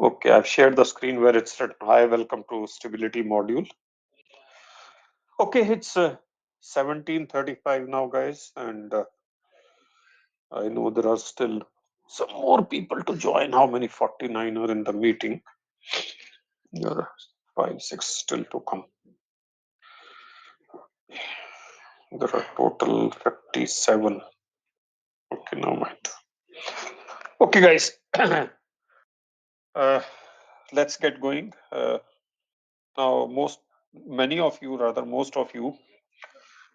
Okay, I've shared the screen where it's written, hi, welcome to stability module. Okay, it's 17:35 now, guys, and I know there are still some more people to join. How many? 49 are in the meeting. There are 5, 6 still to come. There are total 57. Okay, now mind. Okay, guys, let's get going. Now, many of you, rather most of you,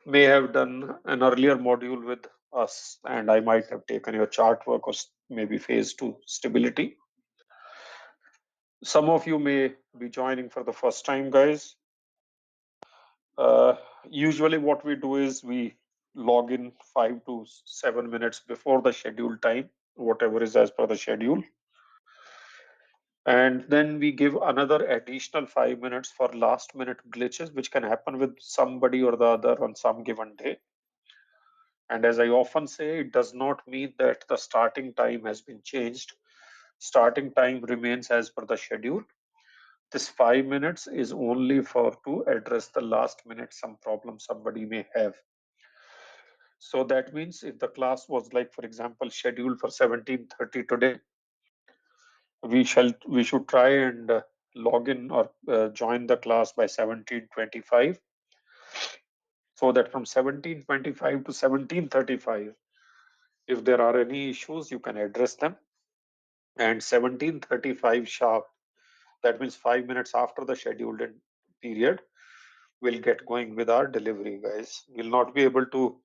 may have done an earlier module with us, and I might have taken your chart work or maybe phase 2 stability. Some of you may be joining for the first time, guys. Usually what we do is we log in 5 to 7 minutes before the scheduled time, whatever is as per the schedule. And then we give another additional 5 minutes for last minute glitches, which can happen with somebody or the other on some given day. And as I often say, it does not mean that the starting time has been changed. Starting time remains as per the schedule. This 5 minutes is only for to address the last minute some problem somebody may have. So that means if the class was like, for example, scheduled for 17:30 today, we should try and log in or join the class by 17:25, so that from 17:25 to 17:35, if there are any issues, you can address them. And 17:35 sharp, that means 5 minutes after the scheduled period, we'll get going with our delivery, guys. We'll not be able to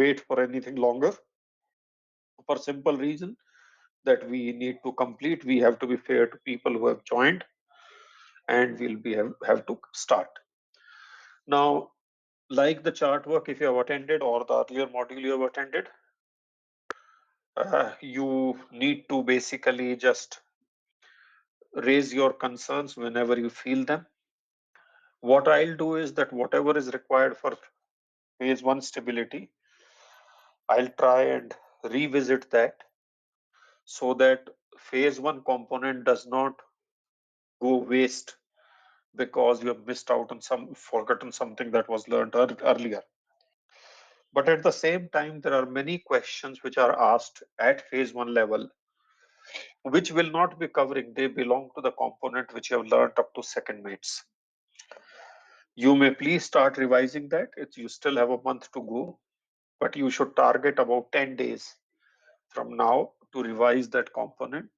wait for anything longer, for simple reason that we need to complete. We have to be fair to people who have joined, and we'll be have to start. Now, like the chart work, if you have attended, or the earlier module you have attended, you need to basically just raise your concerns whenever you feel them. What I'll do is that whatever is required for phase 1 stability, I'll try and revisit that, so that phase 1 component does not go waste because you have missed out on forgotten something that was learned earlier. But at the same time, there are many questions which are asked at phase 1 level, which will not be covering. They belong to the component which you have learned up to second mates. You may please start revising that. You still have a month to go, but you should target about 10 days from now to revise that component.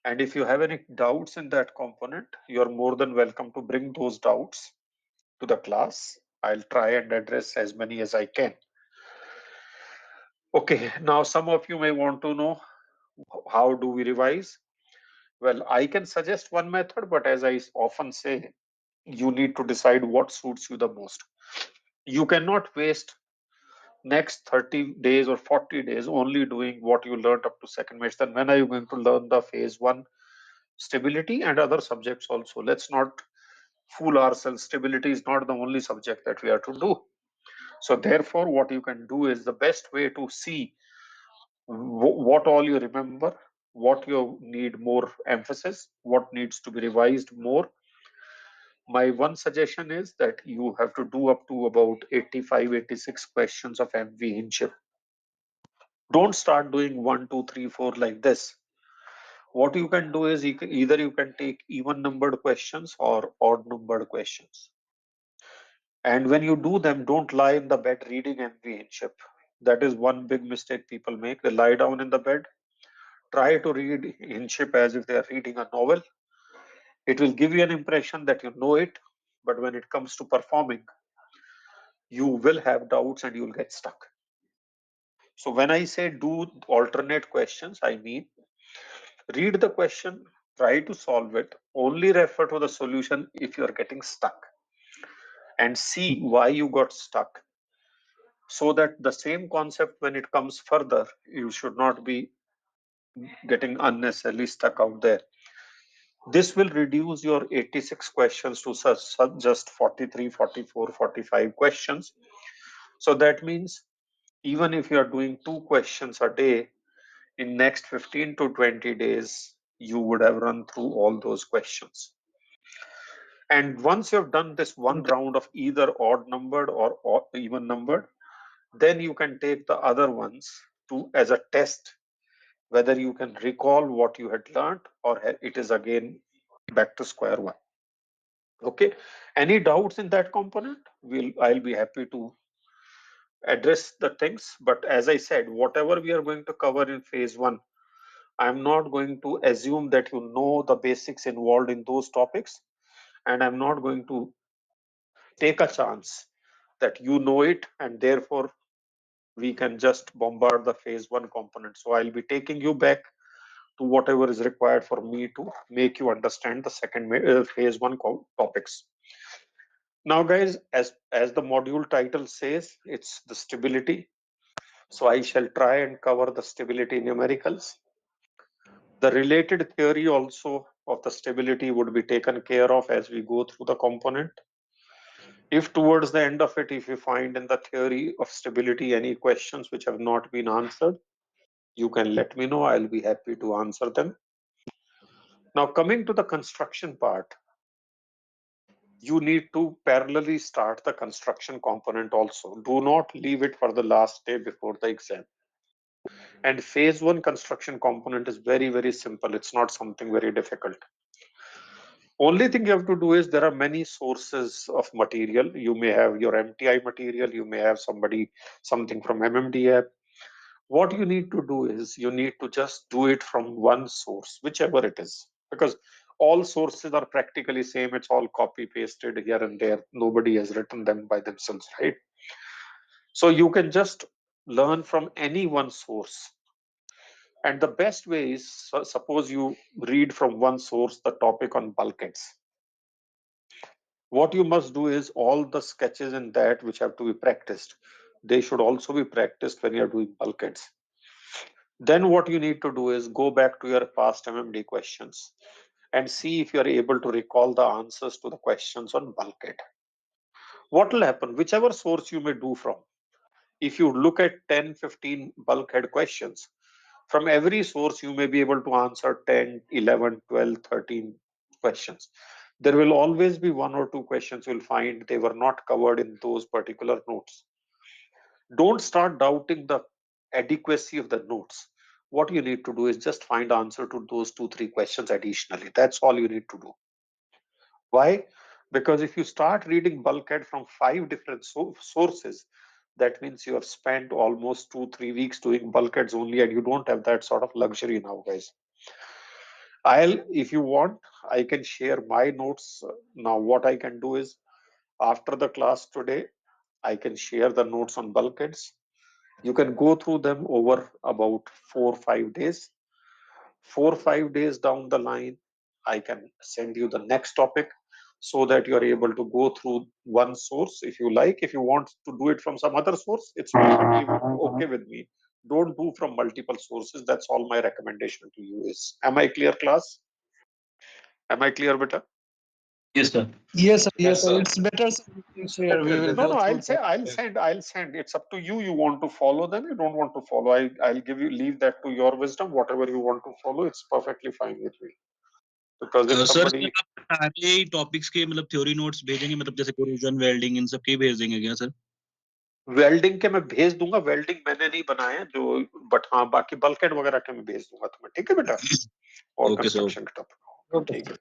And if you have any doubts in that component, you're more than welcome to bring those doubts to the class. I'll try and address as many as I can. Okay, now some of you may want to know, how do we revise? Well, I can suggest one method, but as I often say, you need to decide what suits you the most. You cannot waste next 30 days or 40 days only doing what you learned up to second mates. Then when are you going to learn the phase 1 stability and other subjects also? Let's not fool ourselves. Stability is not the only subject that we are to do. So therefore, what you can do is the best way to see what all you remember, what you need more emphasis, what needs to be revised more. My one suggestion is that you have to do up to about 85, 86 questions of MV Hinship. Don't start doing 1, 2, 3, 4 like this. What you can do is either you can take even numbered questions or odd numbered questions. And when you do them, don't lie in the bed reading MV Hinship. That is one big mistake people make. They lie down in the bed, try to read Hinship as if they are reading a novel. It will give you an impression that you know it, but when it comes to performing, you will have doubts and you will get stuck. So when I say do alternate questions, I mean read the question, try to solve it, only refer to the solution if you are getting stuck, and see why you got stuck, so that the same concept, when it comes further, you should not be getting unnecessarily stuck out there. This will reduce your 86 questions to just 43, 44, 45 questions. So that means even if you are doing 2 questions a day, in next 15 to 20 days, you would have run through all those questions. And once you have done this one round of either odd numbered or even numbered, then you can take the other ones to as a test whether you can recall what you had learned or it is again back to square one. Okay, any doubts in that component? I'll be happy to address the things, but as I said, whatever we are going to cover in phase one, I'm not going to assume that you know the basics involved in those topics, and I'm not going to take a chance that you know it and therefore we can just bombard the phase one component. So I'll be taking you back to whatever is required for me to make you understand the second phase one topics. Now guys, as the module title says, it's the stability. So I shall try and cover the stability numericals. The related theory also of the stability would be taken care of as we go through the component. If towards the end of it, if you find in the theory of stability any questions which have not been answered, you can let me know. I'll be happy to answer them. Now coming to the construction part, you need to parallelly start the construction component also. Do not leave it for the last day before the exam. And phase one construction component is very, very simple. It's not something very difficult. Only thing you have to do is there are many sources of material. You may have your MTI material, you may have something from MMDF. What you need to do is you need to just do it from one source, whichever it is, because all sources are practically same. It's all copy pasted here and there. Nobody has written them by themselves, right? So you can just learn from any one source. And the best way is, suppose you read from one source the topic on bulkheads. What you must do is all the sketches in that which have to be practiced, they should also be practiced when you're doing bulkheads. Then what you need to do is go back to your past MMD questions and see if you're able to recall the answers to the questions on bulkhead. What will happen, whichever source you may do from, if you look at 10, 15 bulkhead questions, from every source you may be able to answer 10, 11, 12, 13 questions. There will always be one or two questions you'll find they were not covered in those particular notes. Don't start doubting the adequacy of the notes. What you need to do is just find answer to those 2-3 questions additionally. That's all you need to do. Why? Because if you start reading bulkhead from 5 different sources, that means you have spent almost 2-3 weeks doing bulkheads only, and you don't have that sort of luxury now, guys. If you want, I can share my notes. Now, what I can do is, after the class today, I can share the notes on bulkheads. You can go through them over about 4 or 5 days. 4 or 5 days down the line, I can send you the next topic so that you are able to go through one source if you like. If you want to do it from some other source, it's perfectly okay with me. Don't do from multiple sources. That's all my recommendation to you is. Am I clear, class? Am I clear, beta? Yes, sir. Yes, sir. Yes, Yes, sir. sir. It's better, sir. You can share. We will No, go no, through that. I'll send. It's up to you. You want to follow them, you don't want to follow. I'll leave that to your wisdom. Whatever you want to follow, it's perfectly fine with me. Because if sir somebody, सारे topics के मतलब theory notes भेजेंगे, मतलब जैसे corrosion welding इन सब के भेज देंगे क्या सर? वेल्डिंग के मैं भेज दूंगा, वेल्डिंग मैंने नहीं बनाया है जो, बट हाँ बाकी बल्कहेड वगैरह के मैं भेज दूंगा तुम्हें, ठीक है बेटा? और ओके सर। कंस्ट्रक्शन के टॉपिक, ठीक है।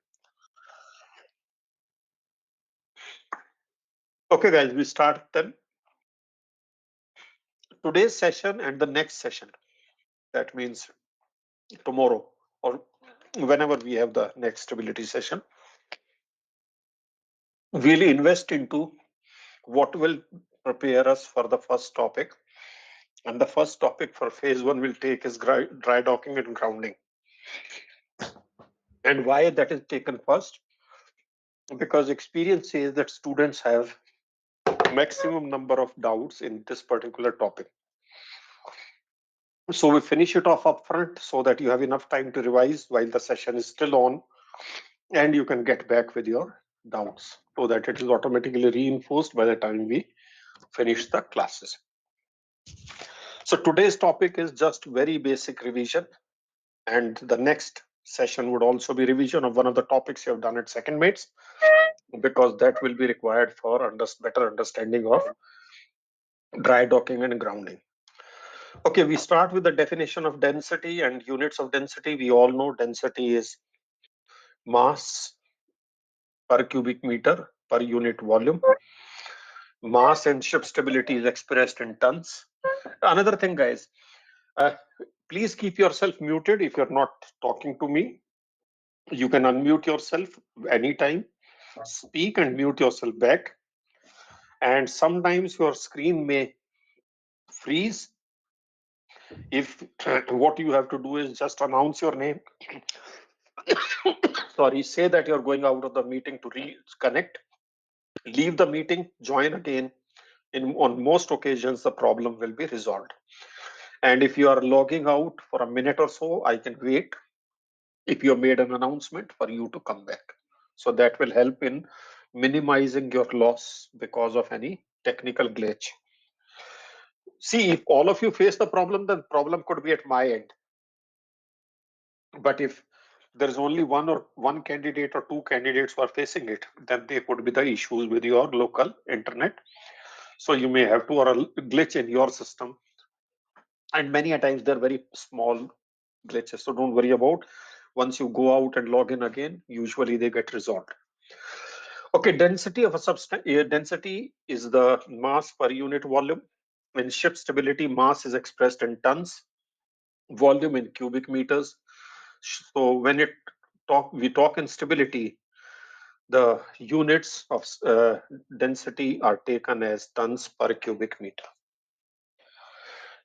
Okay guys, we start then. Today's session and the next session, that means tomorrow or whenever we have the next stability session, we'll invest into what will prepare us for the first topic. And the first topic for phase one we'll take is dry docking and grounding. And why that is taken first? Because experience says that students have maximum number of doubts in this particular topic. So we finish it off upfront so that you have enough time to revise while the session is still on, and you can get back with your doubts so that it is automatically reinforced by the time we finish the classes. So today's topic is just very basic revision, and the next session would also be revision of one of the topics you have done at second mates, because that will be required for better understanding of dry docking and grounding. Okay, we start with the definition of density and units of density. We all know density is mass per cubic meter per unit volume. Mass and ship stability is expressed in tons. Another thing, guys, please keep yourself muted if you're not talking to me. You can unmute yourself anytime, speak and mute yourself back. And sometimes your screen may freeze. If what you have to do is just announce your name. Sorry, say that you're going out of the meeting to reconnect. Leave the meeting, join again. On most occasions, the problem will be resolved. And if you are logging out for a minute or so, I can wait if you have made an announcement for you to come back. So that will help in minimizing your loss because of any technical glitch. See, if all of you face the problem, then problem could be at my end. But if there is only one candidate or two candidates who are facing it, then there could be the issues with your local internet. So you may have to, or a glitch in your system. And many a times they're very small glitches. So don't worry about. Once you go out and log in again, usually they get resolved. Okay, density of a substance. Density is the mass per unit volume. In ship stability, mass is expressed in tons, volume in cubic meters. So when we talk in stability, the units of density are taken as tons per cubic meter.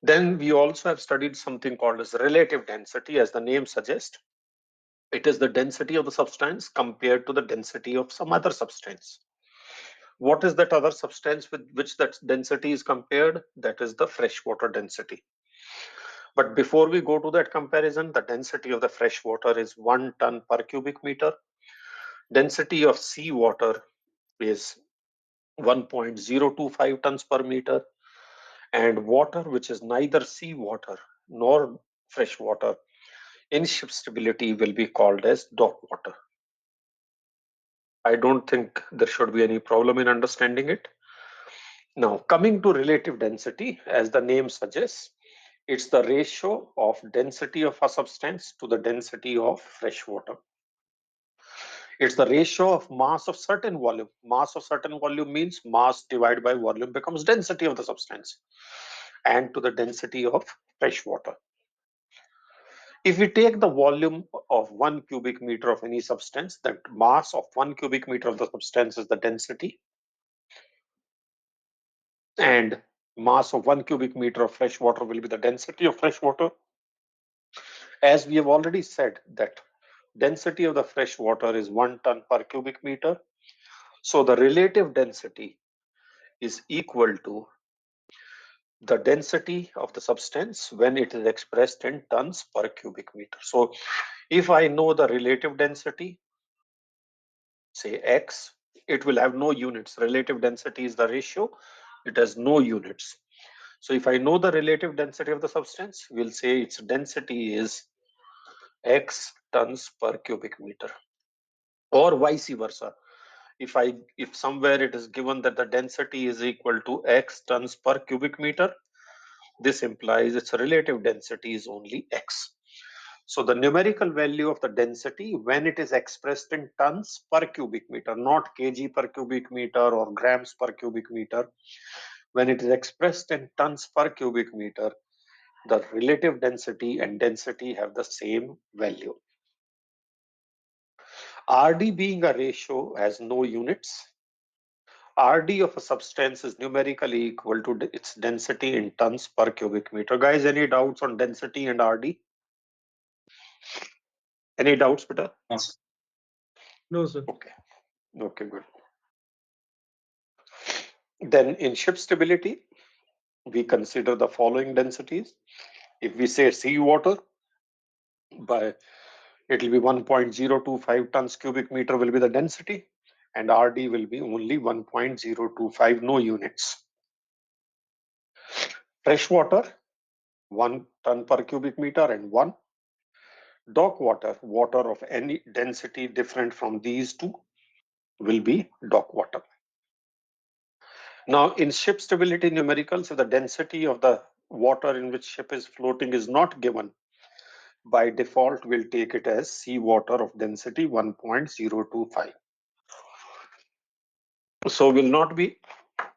Then we also have studied something called as relative density. As the name suggests, it is the density of the substance compared to the density of some other substance. What is that other substance with which that density is compared? That is the freshwater density. But before we go to that comparison, the density of the fresh water is 1 ton per cubic meter. Density of seawater is 1.025 tons per meter. And water, which is neither seawater nor fresh water, in ship stability will be called as dock water. I don't think there should be any problem in understanding it. Now, coming to relative density, as the name suggests, it's the ratio of density of a substance to the density of fresh water. It's the ratio of mass of certain volume. Mass of certain volume means mass divided by volume becomes density of the substance, and to the density of fresh water. If we take the volume of 1 cubic meter of any substance, that mass of 1 cubic meter of the substance is the density, and mass of 1 cubic meter of fresh water will be the density of fresh water. As we have already said that density of the fresh water is 1 ton per cubic meter. So the relative density is equal to the density of the substance when it is expressed in tons per cubic meter. So if I know the relative density, say X, it will have no units. Relative density is the ratio, it has no units. So if I know the relative density of the substance, we'll say its density is X tons per cubic meter, or vice versa. If somewhere it is given that the density is equal to X tons per cubic meter, this implies its relative density is only X. So the numerical value of the density when it is expressed in tons per cubic meter, not kg per cubic meter or grams per cubic meter, when it is expressed in tons per cubic meter, the relative density and density have the same value. RD being a ratio has no units. RD of a substance is numerically equal to its density in tons per cubic meter. Guys, any doubts on density and RD? Any doubts, Peter? No, sir. Okay. Okay, good. Then in ship stability, we consider the following densities. If we say seawater, by it will be 1.025 tons cubic meter will be the density, and RD will be only 1.025, no units. Fresh water, 1 ton per cubic meter and 1. Dock water, water of any density different from these two, will be dock water. Now, in ship stability numericals, if the density of the water in which ship is floating is not given, by default, we'll take it as seawater of density 1.025. So we'll not be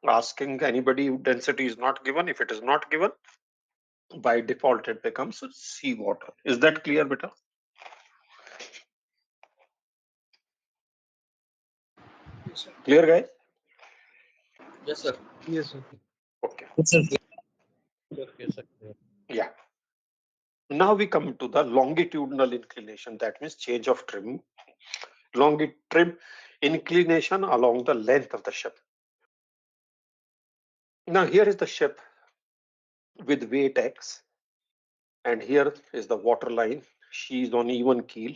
asking anybody if density is not given. If it is not given, by default, it becomes seawater. Is that clear, beta? Yes, sir. Clear, guys? Yes, sir. Yes, sir. Okay. Yes, sir. Yes, sir. Yeah. Now we come to the longitudinal inclination. That means change of trim. Trim inclination along the length of the ship. Now here is the ship with weight X, and here is the water line. She is on even keel.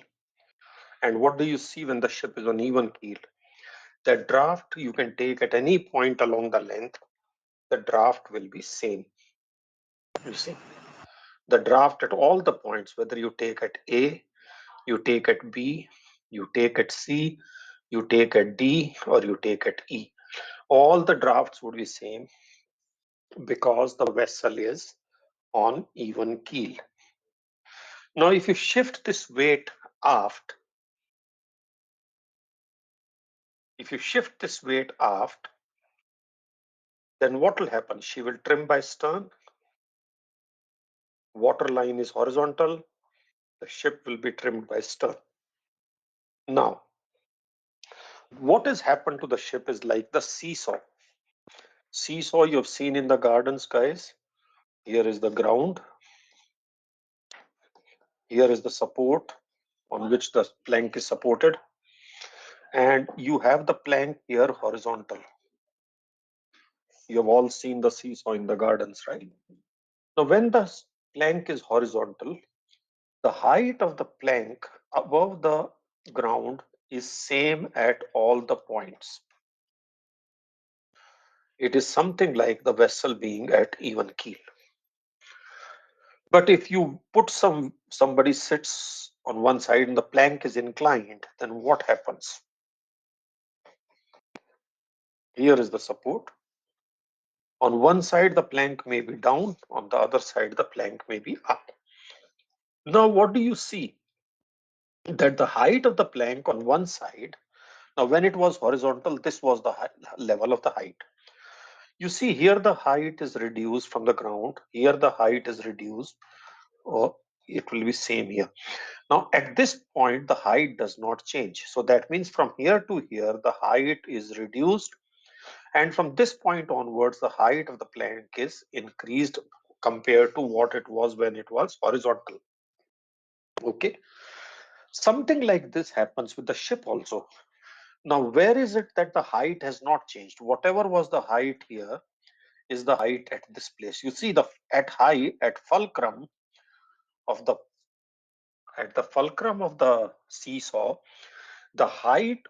And what do you see when the ship is on even keel? The draft you can take at any point along the length, the draft will be same. You see, the draft at all the points, whether you take at A, you take at B, you take at C, you take at D, or you take at E, all the drafts would be same because the vessel is on even keel. Now, if you shift this weight aft, then what will happen? She will trim by stern. Water line is horizontal. The ship will be trimmed by stern. Now, what has happened to the ship is like the seesaw. Seesaw you've seen in the gardens, guys. Here is the ground. Here is the support on which the plank is supported. And you have the plank here horizontal. You have all seen the seesaw in the gardens, right? Now, when the plank is horizontal, the height of the plank above the ground is same at all the points. It is something like the vessel being at even keel. But if you put somebody sits on one side and the plank is inclined, then what happens? Here is the support. On one side, the plank may be down. On the other side, the plank may be up. Now, what do you see? That the height of the plank on one side, now when it was horizontal, this was the level of the height. You see here the height is reduced from the ground. Here the height is reduced, or it will be same here. Now at this point, the height does not change. So that means from here to here, the height is reduced. And from this point onwards, the height of the plank is increased compared to what it was when it was horizontal. Okay. Something like this happens with the ship also. Now, where is it that the height has not changed? Whatever was the height here is the height at this place. You see at fulcrum of the seesaw, the height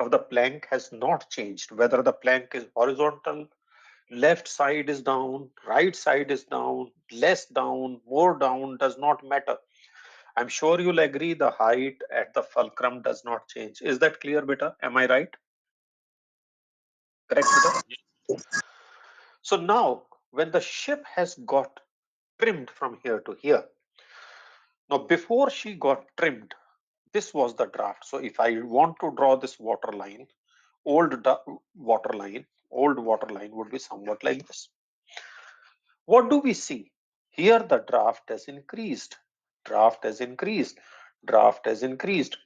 of the plank has not changed. Whether the plank is horizontal, left side is down, right side is down, less down, more down, does not matter. I'm sure you'll agree the height at the fulcrum does not change. Is that clear, beta? Am I right? Correct, beta? So now, when the ship has got trimmed from here to here, now before she got trimmed, this was the draft. So if I want to draw this water line, old water line would be somewhat like this. What do we see? Here the draft has increased. Draft has increased. Draft has increased.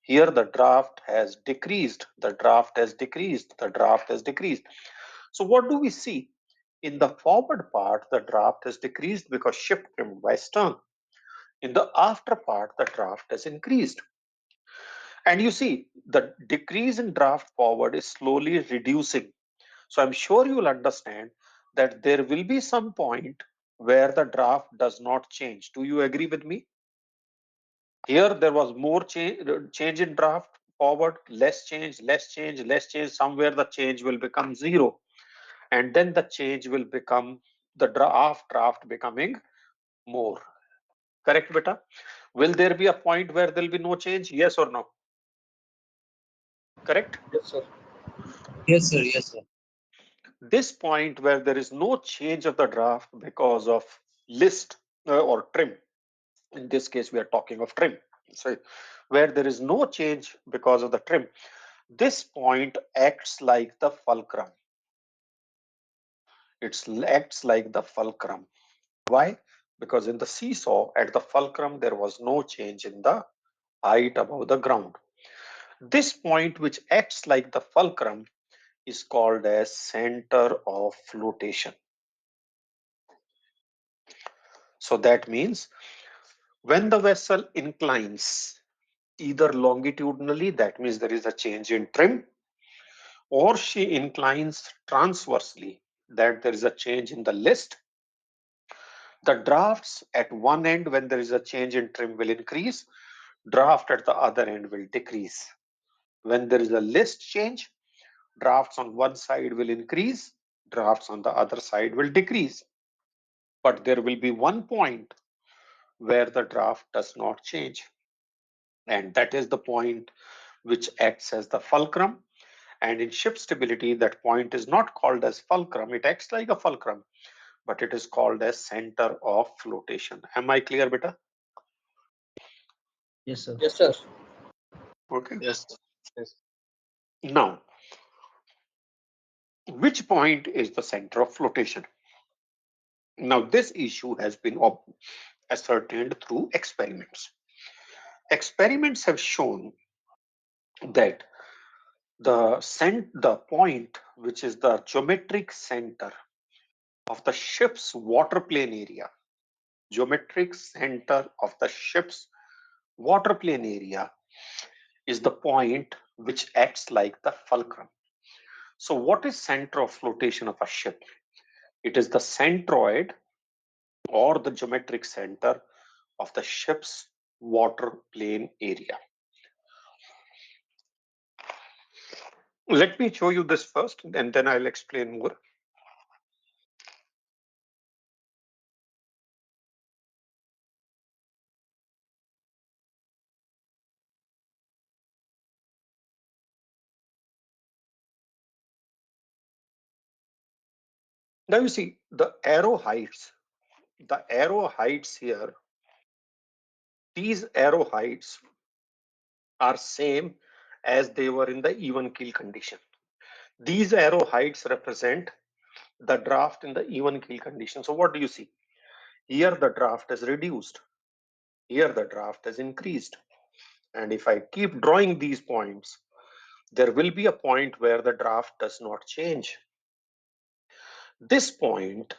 Here the draft has decreased. The draft has decreased. The draft has decreased. So what do we see? In the forward part, the draft has decreased because ship trimmed by stern. In the after part, the draft has increased. And you see, the decrease in draft forward is slowly reducing. So I'm sure you'll understand that there will be some point where the draft does not change. Do you agree with me? Here there was more change in draft forward, less change, less change, less change. Somewhere the change will become zero. And then the change will become the draft becoming more. Correct, beta? Will there be a point where there will be no change? Yes or no? Correct? Yes, sir. Yes, sir. Yes, sir. This point where there is no change of the draft because of list or trim. In this case, we are talking of trim. So where there is no change because of the trim, this point acts like the fulcrum. It acts like the fulcrum. Why? Because in the seesaw at the fulcrum, there was no change in the height above the ground. This point which acts like the fulcrum is called as center of flotation. So that means when the vessel inclines either longitudinally, that means there is a change in trim, or she inclines transversely, that there is a change in the list. The drafts at one end, when there is a change in trim, will increase. Draft at the other end will decrease. When there is a list change, drafts on one side will increase, drafts on the other side will decrease. But there will be one point where the draft does not change. And that is the point which acts as the fulcrum. And in ship stability, that point is not called as fulcrum. It acts like a fulcrum, but it is called as center of flotation. Am I clear, beta? Yes, sir. Yes, sir. Okay. Yes. Yes. Now, which point is the center of flotation? Now, this issue has been ascertained through experiments. Experiments have shown that the point which is the geometric center of the ship's water plane area, geometric center of the ship's water plane area is the point which acts like the fulcrum. So what is center of flotation of a ship? It is the centroid or the geometric center of the ship's water plane area. Let me show you this first and then I'll explain more. Now you see the arrow heights here, these arrow heights are same as they were in the even keel condition. These arrow heights represent the draft in the even keel condition. So what do you see? Here the draft is reduced. Here the draft is increased. And if I keep drawing these points, there will be a point where the draft does not change. This point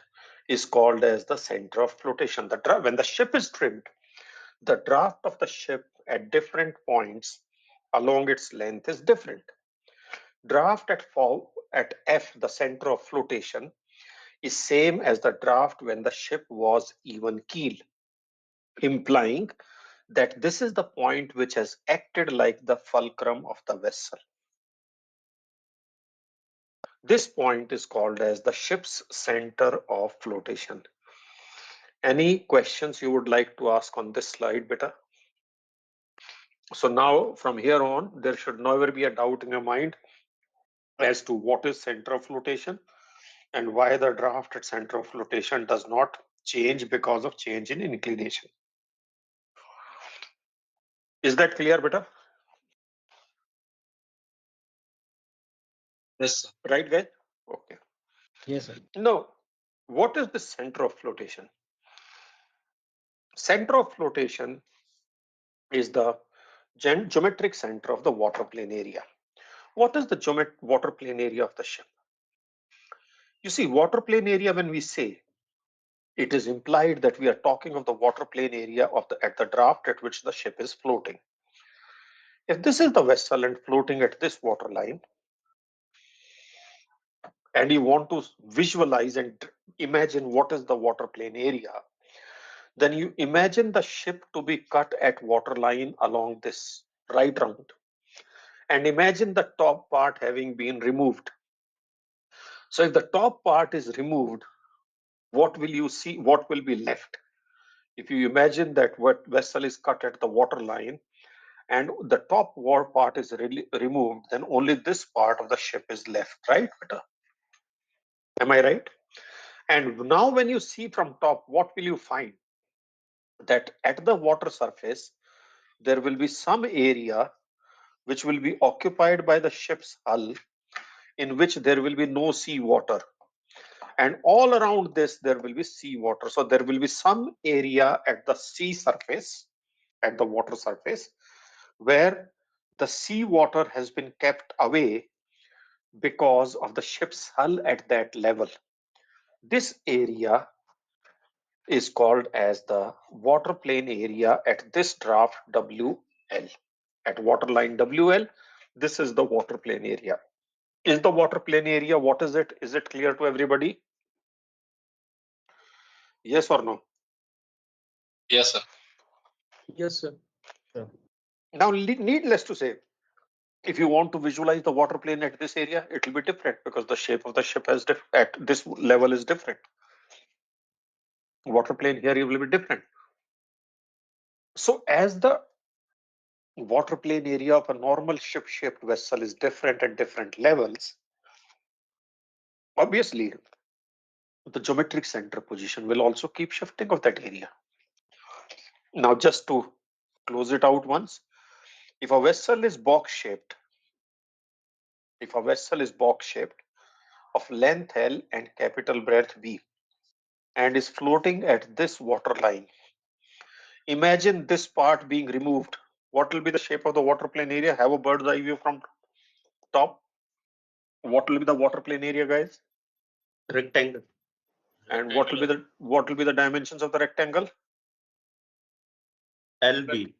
is called as the center of flotation. When the ship is trimmed, the draft of the ship at different points along its length is different. Draft at F, the center of flotation, is same as the draft when the ship was even keel, implying that this is the point which has acted like the fulcrum of the vessel. This point is called as the ship's center of flotation. Any questions you would like to ask on this slide, beta? So now from here on, there should never be a doubt in your mind as to what is center of flotation and why the draft at center of flotation does not change because of change in inclination. Is that clear, beta? Yes, sir. Right, guys? Okay. Yes, sir. Now, what is the center of flotation? Center of flotation is the geometric center of the water plane area. What is the water plane area of the ship? You see, water plane area, when we say, it is implied that we are talking of the water plane area at the draft at which the ship is floating. If this is the vessel and floating at this water line, and you want to visualize and imagine what is the water plane area, then you imagine the ship to be cut at waterline along this right round. And imagine the top part having been removed. So if the top part is removed, what will you see? What will be left? If you imagine that what vessel is cut at the water line and the top wall part is really removed, then only this part of the ship is left, right? Am I right? And now when you see from top, what will you find? That at the water surface, there will be some area which will be occupied by the ship's hull, in which there will be no sea water. And all around this, there will be sea water. So there will be some area at the sea surface, at the water surface, where the sea water has been kept away because of the ship's hull at that level. This area is called as the water plane area at this draft WL. At waterline WL, this is the water plane area. Is the water plane area, what is it? Is it clear to everybody? Yes or no? Yes, sir. Yes, sir. Now, needless to say, if you want to visualize the water plane at this area, it will be different because the shape of the ship has at this level is different. Water plane here will be different. So as the water plane area of a normal ship-shaped vessel is different at different levels, obviously the geometric center position will also keep shifting of that area. Now, just to close it out once, if a vessel is box-shaped, of length L and capital breadth B, and is floating at this water line, imagine this part being removed. What will be the shape of the water plane area? Have a bird's eye view from top. What will be the water plane area, guys? Rectangle. And what will be the dimensions of the rectangle? LB.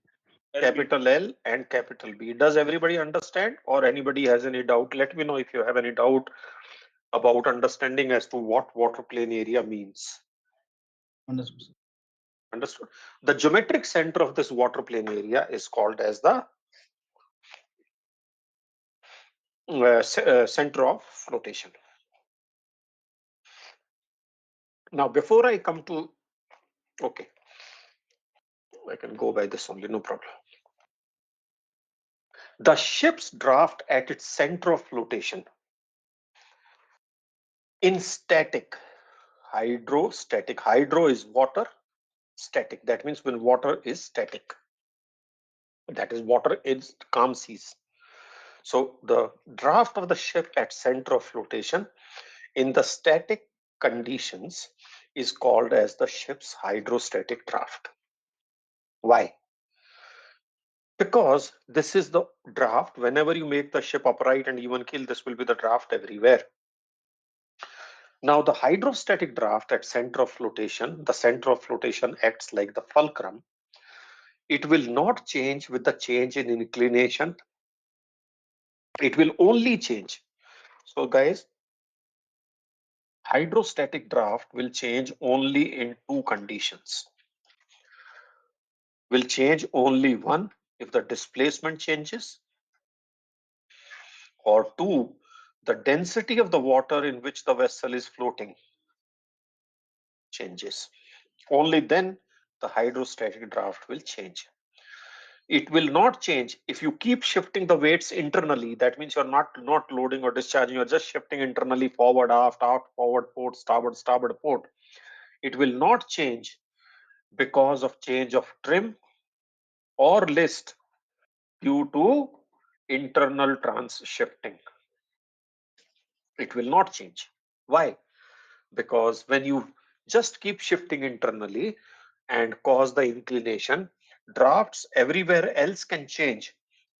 Capital L and capital B. Does everybody understand, or anybody has any doubt? Let me know if you have any doubt about understanding as to what water plane area means. Understood? The geometric center of this water plane area is called as the center of flotation. Now, before I come to, okay, I can go by this only, no problem. The ship's draft at its center of flotation in static, hydrostatic. Hydro is water, static. That means when water is static. That is, water is calm seas. So the draft of the ship at center of flotation in the static conditions is called as the ship's hydrostatic draft. Why? Because this is the draft. Whenever you make the ship upright and even keel, this will be the draft everywhere. Now, the hydrostatic draft at center of flotation, the center of flotation acts like the fulcrum. It will not change with the change in inclination. It will only change. So, guys, hydrostatic draft will change only in two conditions. Will change only one, if the displacement changes, or two, the density of the water in which the vessel is floating changes. Only then the hydrostatic draft will change. It will not change if you keep shifting the weights internally. That means you're not loading or discharging, you're just shifting internally, forward, aft, forward, port, starboard, port. It will not change because of change of trim or list due to internal trans shifting. It will not change. Why? Because when you just keep shifting internally and cause the inclination, drafts everywhere else can change,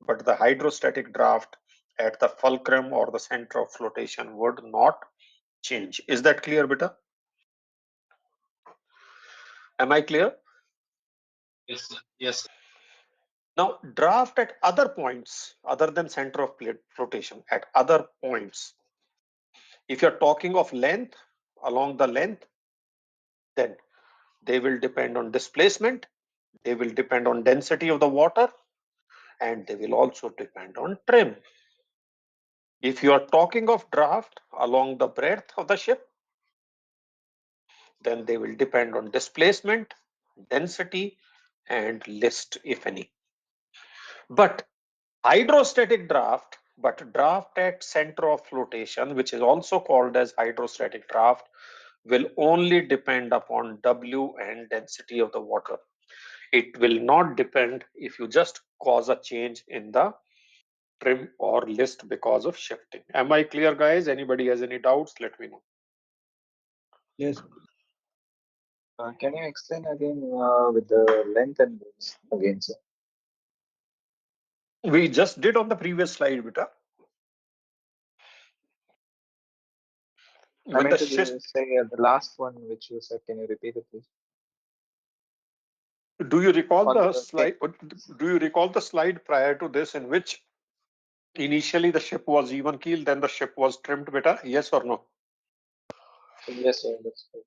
but the hydrostatic draft at the fulcrum or the center of flotation would not change. Is that clear, beta? Am I clear? Yes, sir. Yes. Now, draft at other points other than center of flotation, at other points. If you're talking of length, along the length, then they will depend on displacement, they will depend on density of the water, and they will also depend on trim. If you are talking of draft along the breadth of the ship, then they will depend on displacement, density, and list, if any. But hydrostatic draft, but draft at center of flotation, which is also called as hydrostatic draft, will only depend upon W and density of the water. It will not depend if you just cause a change in the trim or list because of shifting. Am I clear, guys? Anybody has any doubts? Let me know. Yes. Can you explain again with the length and width again, sir? We just did on the previous slide, beta. I meant to say the last one which you said. Can you repeat it, please? Do you recall On the the slide? Do you recall the slide prior to this in which initially the ship was even keel, then the ship was trimmed, beta? Yes or no? Yes, sir. That's good.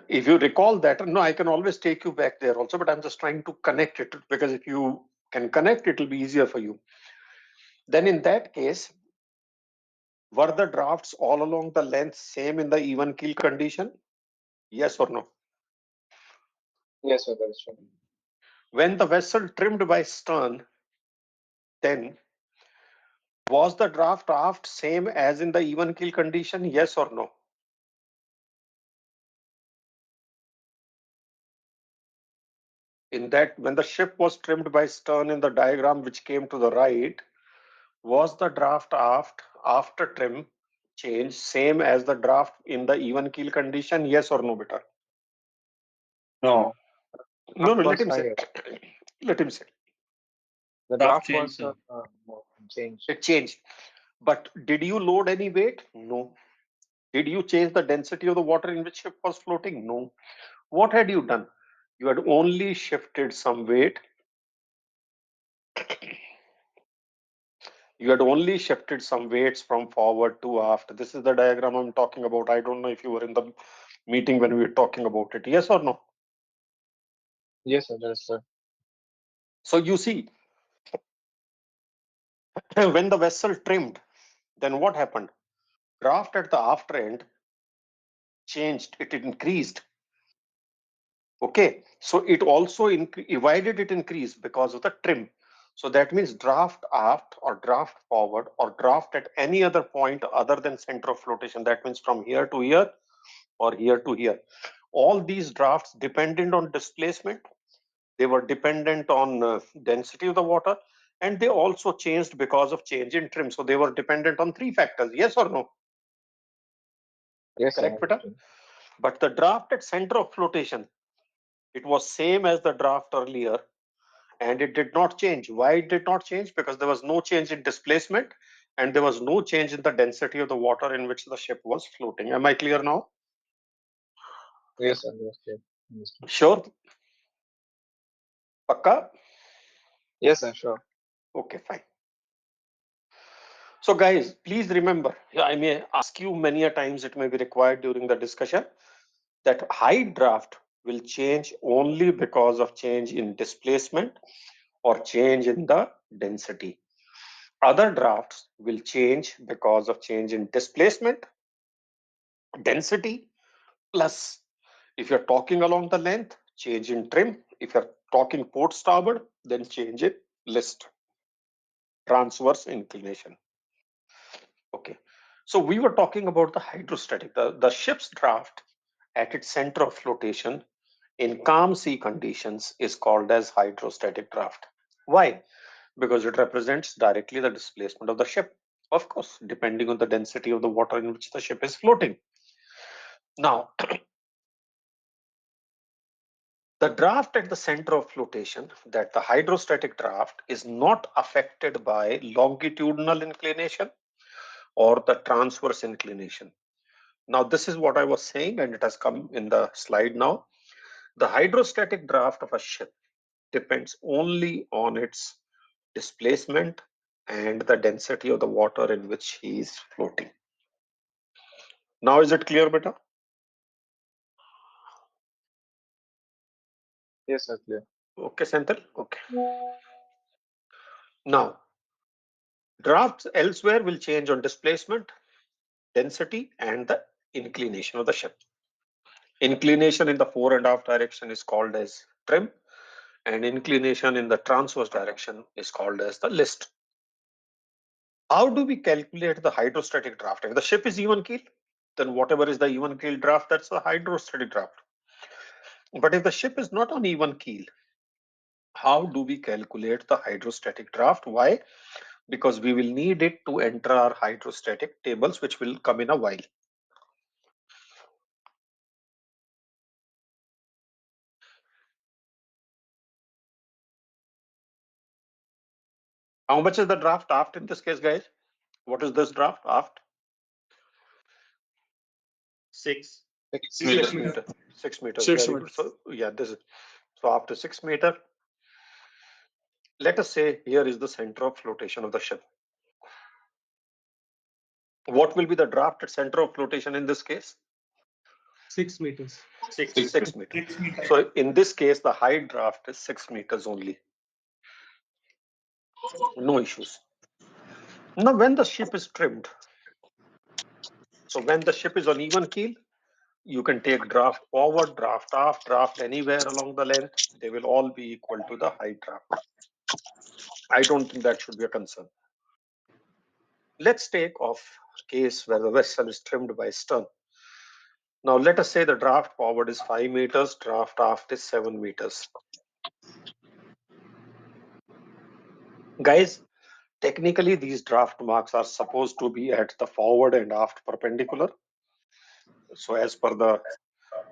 If you recall that, no, I can always take you back there also, but I'm just trying to connect it, because if you can connect, it will be easier for you. Then in that case, were the drafts all along the length same in the even keel condition? Yes or no? Yes, sir. That's true. When the vessel trimmed by stern, then was the draft aft same as in the even keel condition? Yes or no? In that, when the ship was trimmed by stern in the diagram which came to the right, was the draft aft after trim change same as the draft in the even keel condition? Yes or no, beta? No. No, no, let Was him say. higher. Let him say. The Draft draft was change, more changed. It changed. But did you load any weight? No. Did you change the density of the water in which ship was floating? No. What had you done? You had only shifted some weight. You had only shifted some weights from forward to aft. This is the diagram I'm talking about. I don't know if you were in the meeting when we were talking about it. Yes or no? Yes, sir. That's true. So you see, when the vessel trimmed, then what happened? Draft at the after end changed, it increased. Okay, so it also why did it increase? Because of the trim. So that means draft aft or draft forward or draft at any other point other than center of flotation. That means from here to here or here to here. All these drafts dependent on displacement. They were dependent on density of the water, and they also changed because of change in trim. So they were dependent on three factors. Yes or no? Yes, sir. Correct, Peter? But the draft at center of flotation, it was same as the draft earlier, and it did not change. Why it did not change? Because there was no change in displacement and there was no change in the density of the water in which the ship was floating. Am I clear now? Yes, sir. That's clear. Understood. Sure? Pakka? Yes, sir. Sure. Okay, fine. So guys, please remember, I may ask you many a times, it may be required during the discussion, that height draft will change only because of change in displacement or change in the density. Other drafts will change because of change in displacement, density, plus if you're talking along the length, change in trim. If you're talking port starboard, then change in list, transverse inclination. Okay, so we were talking about the hydrostatic, the ship's draft at its center of flotation in calm sea conditions is called as hydrostatic draft. Why? Because it represents directly the displacement of the ship, of course, depending on the density of the water in which the ship is floating. Now, the draft at the center of flotation, that the hydrostatic draft, is not affected by longitudinal inclination or the transverse inclination. Now, this is what I was saying, and it has come in the slide now. The hydrostatic draft of a ship depends only on its displacement and the density of the water in which he is floating. Now, is it clear, beta? Yes, sir. Clear. Okay, Senthil? Okay. Now, drafts elsewhere will change on displacement, density, and the inclination of the ship. Inclination in the fore and aft direction is called as trim, and inclination in the transverse direction is called as the list. How do we calculate the hydrostatic draft? If the ship is even keel, then whatever is the even keel draft, that's the hydrostatic draft. But if the ship is not on even keel, how do we calculate the hydrostatic draft? Why? Because we will need it to enter our hydrostatic tables, which will come in a while. How much is the draft aft in this case, guys? What is this draft aft? 6 6 meters. meters. 6 meters. 6 Very good. So yeah, this is so after 6 meter. Let us say here is the center of flotation of the ship. What will be the draft at center of flotation in this case? 6 meters. 6 meters. So in this case, the height draft is 6 meters only. No issues. Now, when the ship is trimmed, so when the ship is on even keel, you can take draft forward, draft aft, draft anywhere along the length. They will all be equal to the height draft. I don't think that should be a concern. Let's take off a case where the vessel is trimmed by stern. Now, let us say the draft forward is 5 meters, draft aft is 7 meters. Guys, technically, these draft marks are supposed to be at the forward and aft perpendicular. So as per the,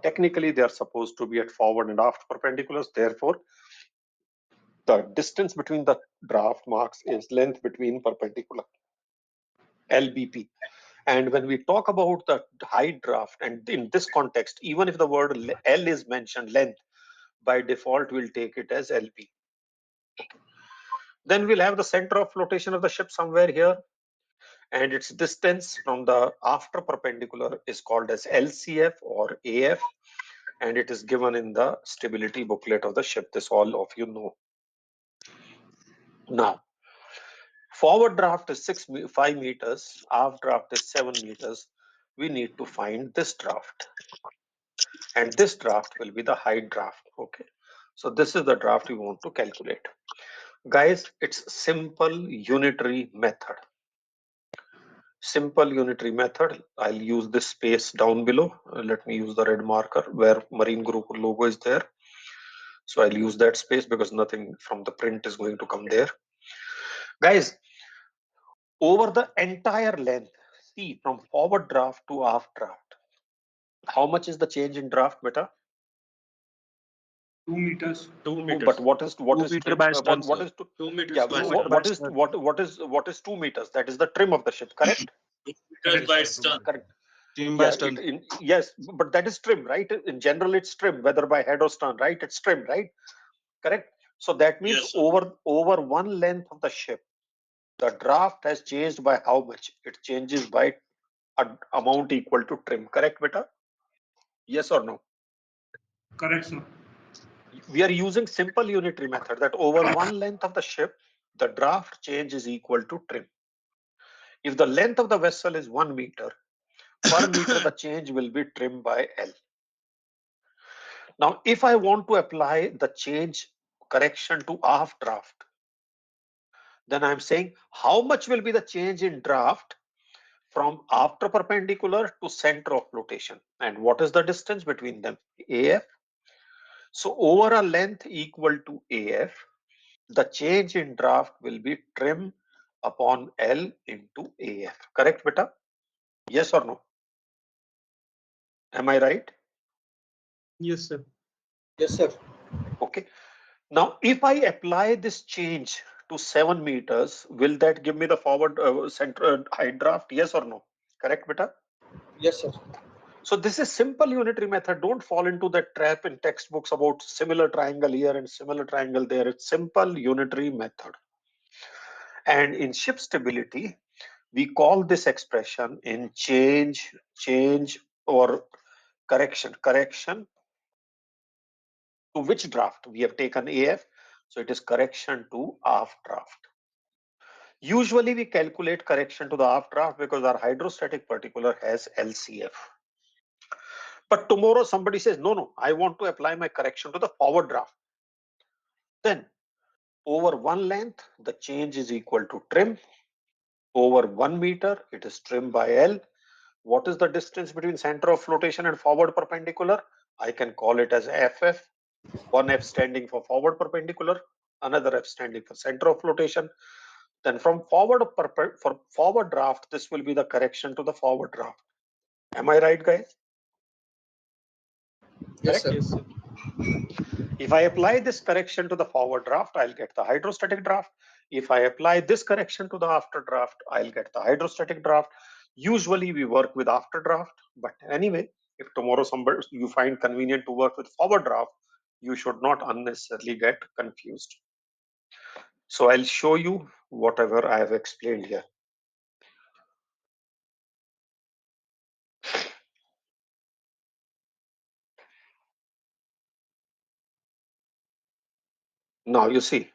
technically, they are supposed to be at forward and aft perpendiculars. Therefore, the distance between the draft marks is length between perpendicular, LBP. And when we talk about the height draft, and in this context, even if the word L is mentioned, length, by default, we'll take it as LP. Okay. Then we'll have the center of flotation of the ship somewhere here, and its distance from the after perpendicular is called as LCF or AF, and it is given in the stability booklet of the ship. This all of you know. Now, forward draft is 5 meters, aft draft is 7 meters. We need to find this draft, and this draft will be the height draft. Okay, so this is the draft we want to calculate. Guys, it's simple unitary method. Simple unitary method. I'll use this space down below. Let me use the red marker where Marine Group logo is there. So I'll use that space because nothing from the print is going to come there. Guys, over the entire length, see from forward draft to aft draft, how much is the change in draft, beta? 2 meters. 2 meters. But what is 2 meter trim? by stern, What sir. is 2 meters. yeah? by What is stern. what is 2 meters? That is the trim of the ship, correct? meters by stern. Correct. Trim by Yeah, stern. yes, but that is trim, right? In general, it's trim, whether by head or stern, right? It's trim, right? Correct. So that means Yes, sir. over one length of the ship, the draft has changed by how much? It changes by an amount equal to trim. Correct, beta? Yes or no? Correct, sir. We are using simple unitary method that over one length of the ship, the draft change is equal to trim. If the length of the vessel is 1 meter, per meter the change will be trim by L. Now, if I want to apply the change correction to aft draft, then I'm saying how much will be the change in draft from after perpendicular to center of flotation, and what is the distance between them? AF. So over a length equal to AF, the change in draft will be trim upon L into AF. Correct, beta? Yes or no? Am I right? Yes, sir. Yes, sir. Okay. Now, if I apply this change to 7 meters, will that give me the forward center height draft? Yes or no? Correct, beta? Yes, sir. So this is simple unitary method. Don't fall into that trap in textbooks about similar triangle here and similar triangle there. It's simple unitary method. And in ship stability, we call this expression in change or correction to which draft? We have taken AF, so it is correction to aft draft. Usually we calculate correction to the aft draft because our hydrostatic particular has LCF. But tomorrow somebody says, no, I want to apply my correction to the forward draft. Then over one length, the change is equal to trim. Over 1 meter, it is trim by L. What is the distance between center of flotation and forward perpendicular? I can call it as FF. One F standing for forward perpendicular, another F standing for center of flotation. Then from forward draft, this will be the correction to the forward draft. Am I right, guys? Yes, sir. Yes, sir. If I apply this correction to the forward draft, I'll get the hydrostatic draft. If I apply this correction to the after draft, I'll get the hydrostatic draft. Usually we work with after draft, but anyway, if tomorrow you find convenient to work with forward draft, you should not unnecessarily get confused. So I'll show you whatever I have explained here. Now you see,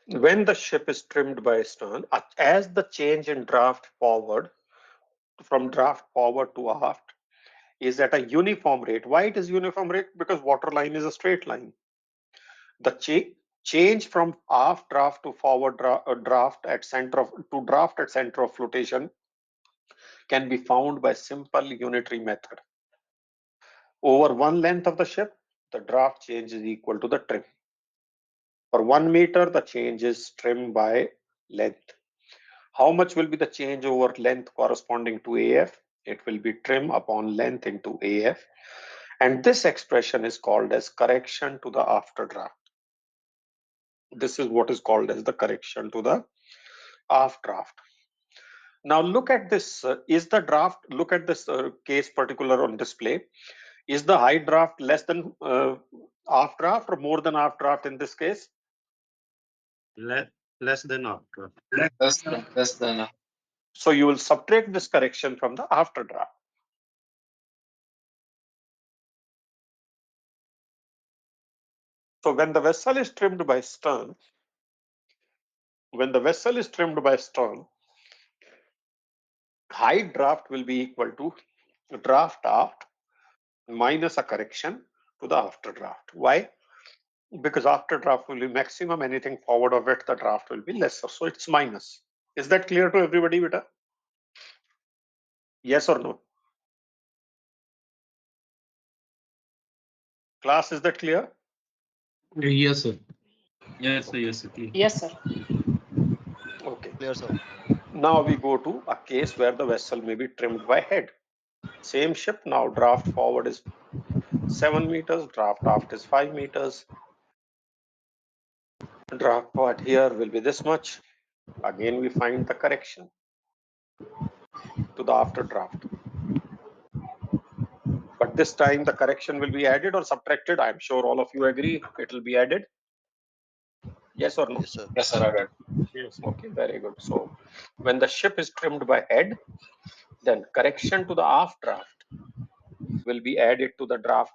when the ship is trimmed by stern, as the change in draft forward, from draft forward to aft, is at a uniform rate. Why it is uniform rate? Because water line is a straight line. The change from aft draft to forward draft at center of flotation can be found by simple unitary method. Over one length of the ship, the draft change is equal to the trim. For 1 meter, the change is trim by length. How much will be the change over length corresponding to AF? It will be trim upon length into AF. And this expression is called as correction to the after draft. This is what is called as the correction to the aft draft. Now look at this. Look at this case particular on display. Is the high draft less than aft draft or more than aft draft in this case? Less than after. Less than. So you will subtract this correction from the after draft. So when the vessel is trimmed by stern, high draft will be equal to draft aft minus a correction to the after draft. Why? Because after draft will be maximum, anything forward of it, the draft will be lesser. So it's minus. Is that clear to everybody, beta? Yes or no? Class, is that clear? Yes, sir. Yes, sir. Yes, sir. Yes, sir. Okay. Clear, sir. Now we go to a case where the vessel may be trimmed by head. Same ship, now draft forward is 7 meters, draft aft is 5 meters. Draft part here will be this much. Again, we find the correction to the after draft. But this time the correction will be added or subtracted. I'm sure all of you agree it will be added. Yes or no? Yes, sir. Yes, sir. Yes. Okay, very good. So when the ship is trimmed by head, then correction to the aft draft will be added to the draft.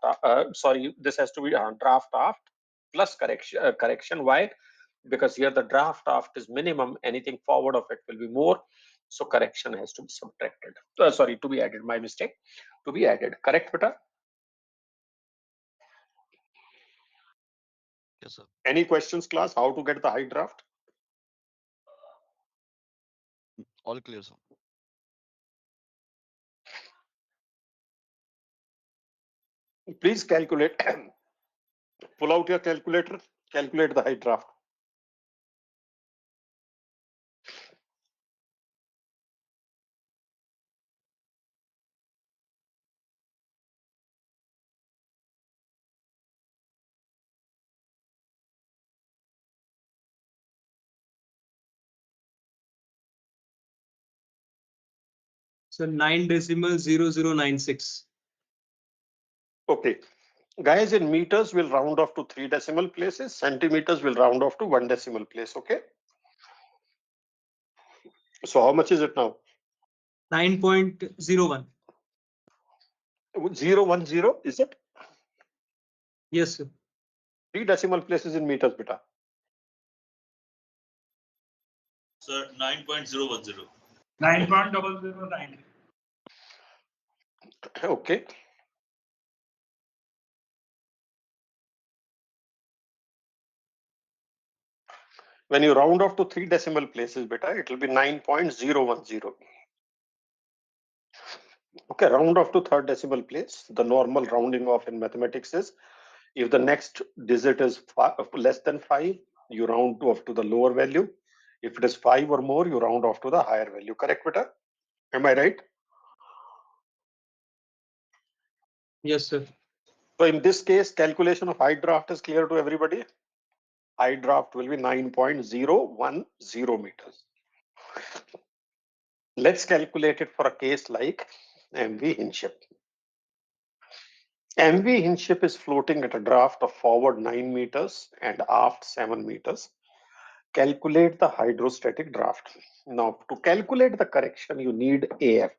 This has to be draft aft plus correction. Why? Because here the draft aft is minimum. Anything forward of it will be more. So correction has to be subtracted. To be added. My mistake. To be added. Correct, beta? Yes, sir. Any questions, class? How to get the high draft? All clear, sir. Please calculate. Pull out your calculator. Calculate the high draft. So 9.0096. Okay. Guys, in meters, we'll round off to 3 decimal places. Centimeters will round off to 1 decimal place. Okay. So how much is it now? 9.01. 010, is it? Yes, sir. 3 decimal places in meters, beta. Sir, 9.010. 9.009. Okay. When you round off to 3 decimal places, beta, it will be 9.010. Okay, round off to third decimal place. The normal rounding off in mathematics is if the next digit is less than 5, you round off to the lower value. If it is 5 or more, you round off to the higher value. Correct, beta? Am I right? Yes, sir. So in this case, calculation of height draft is clear to everybody. Height draft will be 9.010 meters. Let's calculate it for a case like MV Hinship. MV Hinship is floating at a draft of forward 9 meters and aft 7 meters. Calculate the hydrostatic draft. Now, to calculate the correction, you need AF.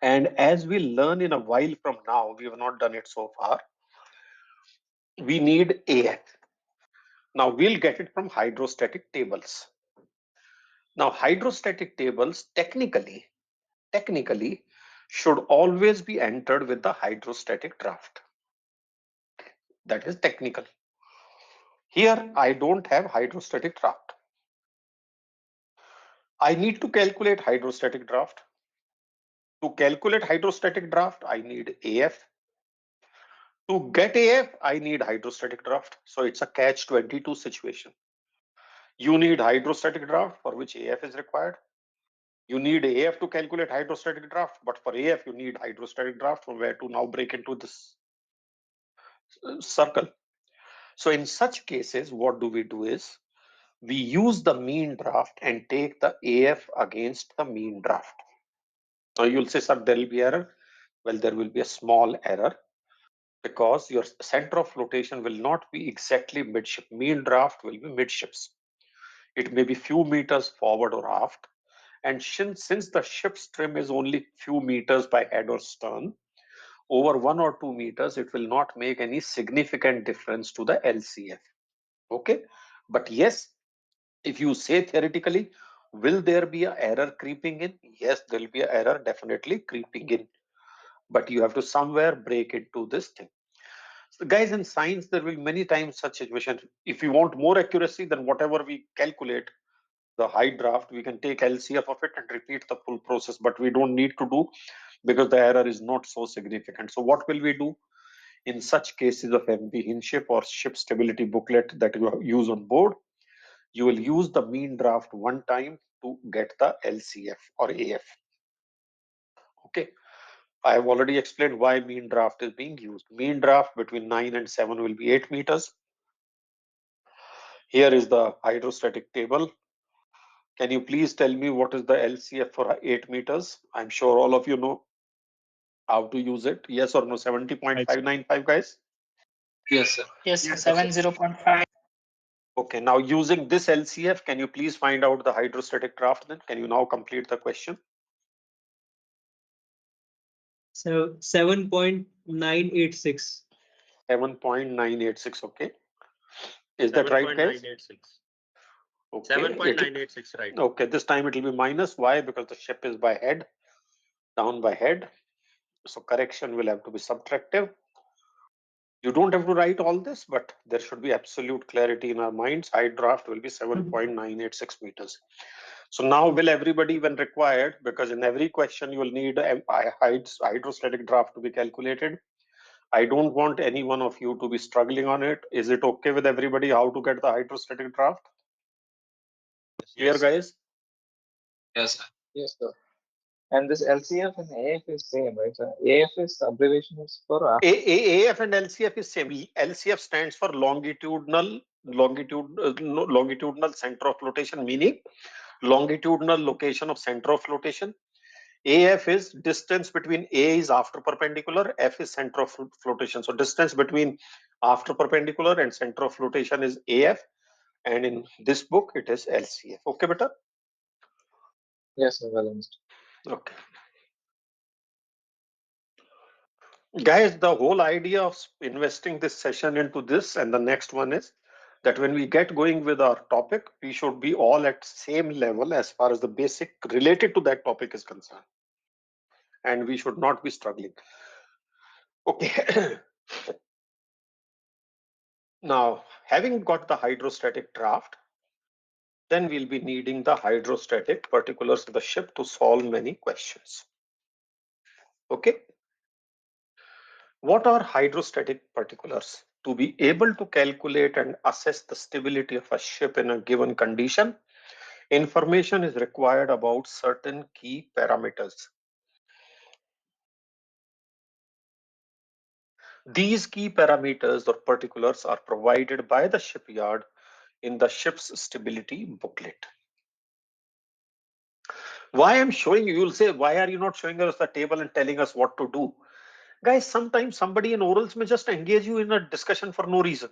And as we learn in a while from now, we have not done it so far, we need AF. Now, we'll get it from hydrostatic tables. Now, hydrostatic tables technically should always be entered with the hydrostatic draft. That is technical. Here, I don't have hydrostatic draft. I need to calculate hydrostatic draft. To calculate hydrostatic draft, I need AF. To get AF, I need hydrostatic draft. So it's a catch-22 situation. You need hydrostatic draft for which AF is required. You need AF to calculate hydrostatic draft, but for AF, you need hydrostatic draft from where to now break into this circle. So in such cases, what do we do is we use the mean draft and take the AF against the mean draft. Now you'll say, sir, there will be error. Well, there will be a small error because your center of flotation will not be exactly midship. Mean draft will be midships. It may be few meters forward or aft. And since the ship's trim is only few meters by head or stern, over 1 or 2 meters, it will not make any significant difference to the LCF. Okay. But yes, if you say theoretically, will there be an error creeping in? Yes, there will be an error definitely creeping in. But you have to somewhere break into this thing. So guys, in science, there will be many times such situation. If you want more accuracy, then whatever we calculate, the height draft, we can take LCF of it and repeat the full process, but we don't need to do because the error is not so significant. So what will we do? In such cases of MV Hinship or ship stability booklet that you use on board, you will use the mean draft one time to get the LCF or AF. Okay. I have already explained why mean draft is being used. Mean draft between 9 and 7 will be 8 meters. Here is the hydrostatic table. Can you please tell me what is the LCF for 8 meters? I'm sure all of you know how to use it. Yes or no? 70.595, guys? Yes, sir. Yes, 70.5. Okay, now using this LCF, can you please find out the hydrostatic draft then? Can you now complete the question? So 7.986. 7.986, okay. Is that right, guys? 7.986. Okay. 7.986, right. Okay, this time it will be minus. Why? Because the ship is by head, down by head. So correction will have to be subtractive. You don't have to write all this, but there should be absolute clarity in our minds. Height draft will be 7.986 meters. So now will everybody when required, because in every question you will need a hydrostatic draft to be calculated. I don't want any one of you to be struggling on it. Is it okay with everybody how to get the hydrostatic draft? Clear, guys? Yes, sir. Yes, sir. And this LCF and AF is same, right? So AF is abbreviation is for AF and LCF is same. LCF stands for longitudinal center of flotation, meaning longitudinal location of center of flotation. AF is distance between A is after perpendicular, F is center of flotation. So distance between after perpendicular and center of flotation is AF, and in this book it is LCF. Okay, beta? yes, sir, well understood. Okay. Guys, the whole idea of investing this session into this and the next one is that when we get going with our topic, we should be all at same level as far as the basic related to that topic is concerned. And we should not be struggling. Okay. Now, having got the hydrostatic draft, then we'll be needing the hydrostatic particulars of the ship to solve many questions. Okay. What are hydrostatic particulars? To be able to calculate and assess the stability of a ship in a given condition, information is required about certain key parameters. These key parameters or particulars are provided by the shipyard in the ship's stability booklet. Why I'm showing you, you'll say, why are you not showing us the table and telling us what to do? Guys, sometimes somebody in orals may just engage you in a discussion for no reason.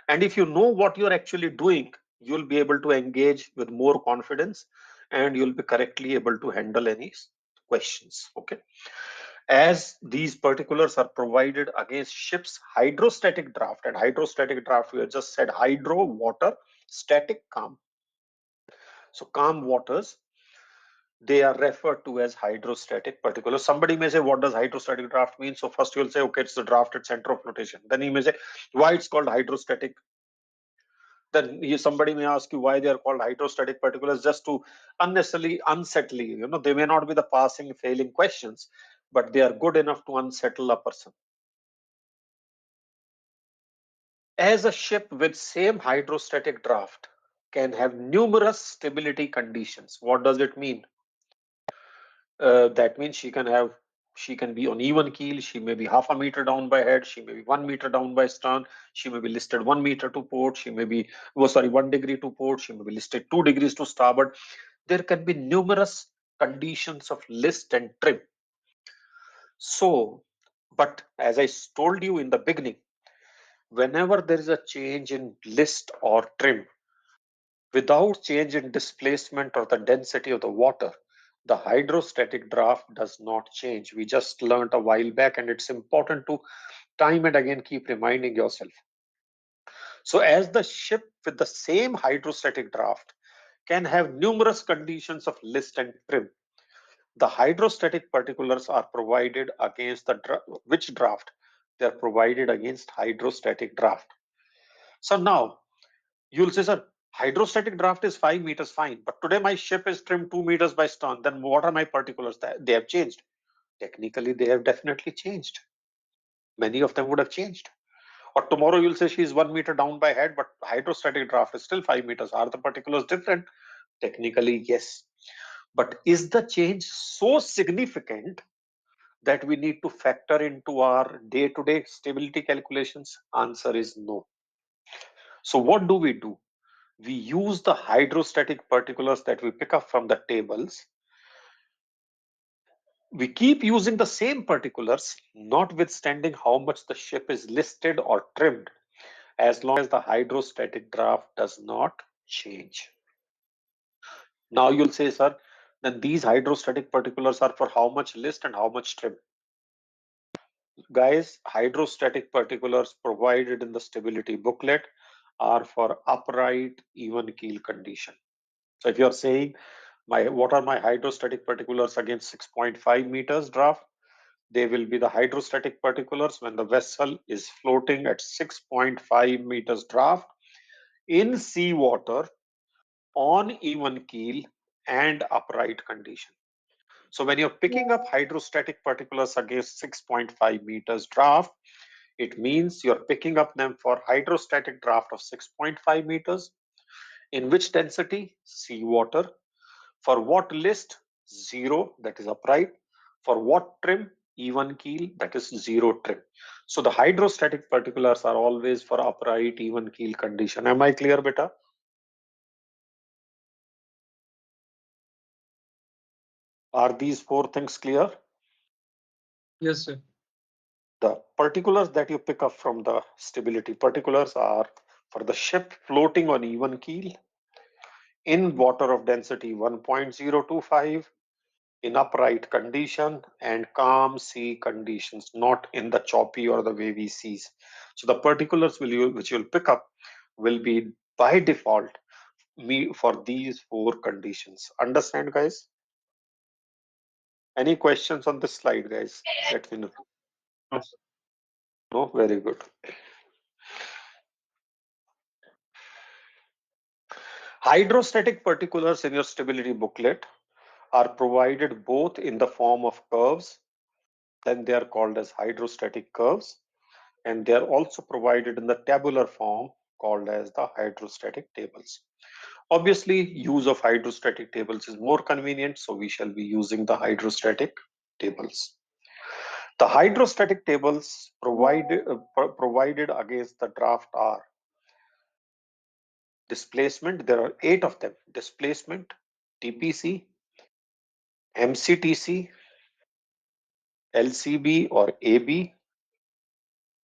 And if you know what you're actually doing, you'll be able to engage with more confidence and you'll be correctly able to handle any questions. Okay. As these particulars are provided against ship's hydrostatic draft, and hydrostatic draft, we have just said hydro, water, static, calm. So calm waters, they are referred to as hydrostatic particulars. Somebody may say, what does hydrostatic draft mean? So first you'll say, okay, it's the draft at center of flotation. Then he may say, why it's called hydrostatic. Then somebody may ask you why they are called hydrostatic particulars, just to unnecessarily unsettle you. You know, they may not be the passing, failing questions, but they are good enough to unsettle a person. As a ship with same hydrostatic draft can have numerous stability conditions. What does it mean? That means she can be on even keel, she may be half a meter down by head, she may be 1 meter down by stern, she may be listed 1 meter to port, she may be 1 degree to port, she may be listed 2 degrees to starboard. There can be numerous conditions of list and trim. So, but as I told you in the beginning, whenever there is a change in list or trim, without change in displacement or the density of the water, the hydrostatic draft does not change. We just learned a while back, and it's important to time and again keep reminding yourself. So as the ship with the same hydrostatic draft can have numerous conditions of list and trim, the hydrostatic particulars are provided against which draft? They are provided against hydrostatic draft. So now you'll say, sir, hydrostatic draft is 5 meters, fine, but today my ship is trimmed 2 meters by stern. Then what are my particulars? They have changed. Technically, they have definitely changed. Many of them would have changed. Or tomorrow you'll say she's 1 meter down by head, but hydrostatic draft is still 5 meters. Are the particulars different? Technically, yes. But is the change so significant that we need to factor into our day-to-day stability calculations? Answer is no. So what do? We use the hydrostatic particulars that we pick up from the tables. We keep using the same particulars, notwithstanding how much the ship is listed or trimmed, as long as the hydrostatic draft does not change. Now you'll say, sir, then these hydrostatic particulars are for how much list and how much trim? Guys, hydrostatic particulars provided in the stability booklet are for upright, even keel condition. So if you're saying what are my hydrostatic particulars against 6.5 meters draft, they will be the hydrostatic particulars when the vessel is floating at 6.5 meters draft in seawater on even keel and upright condition. So when you're picking up hydrostatic particulars against 6.5 meters draft, it means you're picking up them for hydrostatic draft of 6.5 meters. In which density? Seawater. For what list? 0, that is upright. For what trim? Even keel, that is 0 trim. So the hydrostatic particulars are always for upright, even keel condition. Am I clear, beta? Are these 4 things clear? Yes, sir. The particulars that you pick up from the stability particulars are for the ship floating on even keel, in water of density 1.025, in upright condition, and calm sea conditions, not in the choppy or the wavy seas. So the particulars which you'll pick up will be by default for these 4 conditions. Understand, guys? Any questions on this slide, guys? Let me know. No, sir. No, very good. Hydrostatic particulars in your stability booklet are provided both in the form of curves, then they are called as hydrostatic curves, and they are also provided in the tabular form called as the hydrostatic tables. Obviously, use of hydrostatic tables is more convenient, so we shall be using the hydrostatic tables. The hydrostatic tables provided against the draft are displacement. There are 8 of them: displacement, TPC, MCTC, LCB or AB,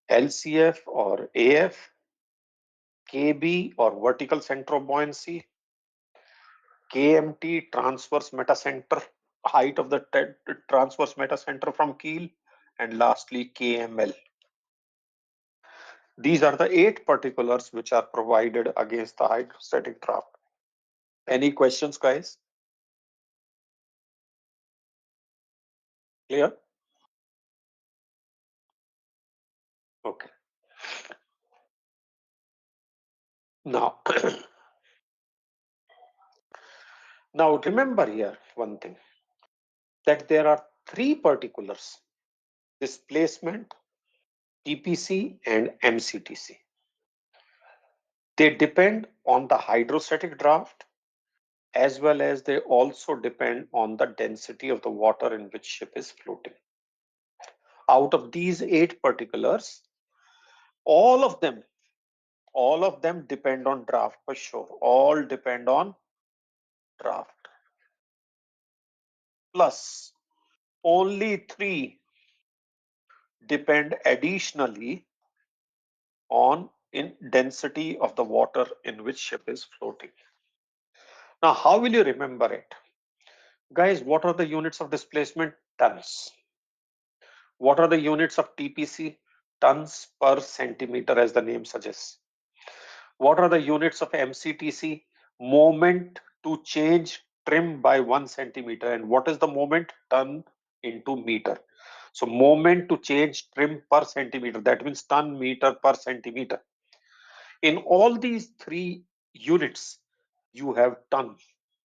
LCF or AF, KB or vertical center of buoyancy, KMT transverse metacenter, height of the transverse metacenter from keel, and lastly KML. These are the 8 particulars which are provided against the hydrostatic draft. Any questions, guys? Clear? Okay. Now, now remember here one thing, that there are 3 particulars: displacement, TPC, and MCTC. They depend on the hydrostatic draft, as well as they also depend on the density of the water in which ship is floating. Out of these 8 particulars, all of them depend on draft for sure. All depend on draft. Plus, only 3 depend additionally on in density of the water in which ship is floating. Now, how will you remember it? Guys, what are the units of displacement? Tons. What are the units of TPC? Tons per centimeter, as the name suggests. What are the units of MCTC? Moment to change trim by 1 centimeter. And what is the moment? Ton into meter. So moment to change trim per centimeter, that means ton meter per centimeter. In all these 3 units, you have ton,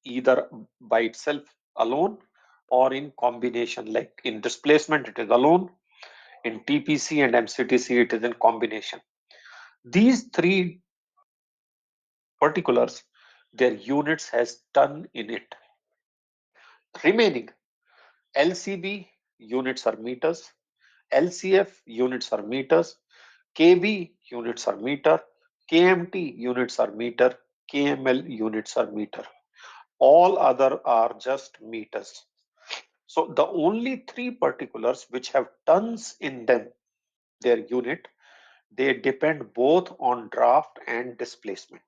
either by itself alone or in combination. Like in displacement, it is alone. In TPC and MCTC, it is in combination. These 3 particulars, their units has ton in it. Remaining LCB units are meters, LCF units are meters, KB units are meter, KMT units are meter, KML units are meter. All other are just meters. So the only 3 particulars which have tons in them, their unit, they depend both on draft and displacement.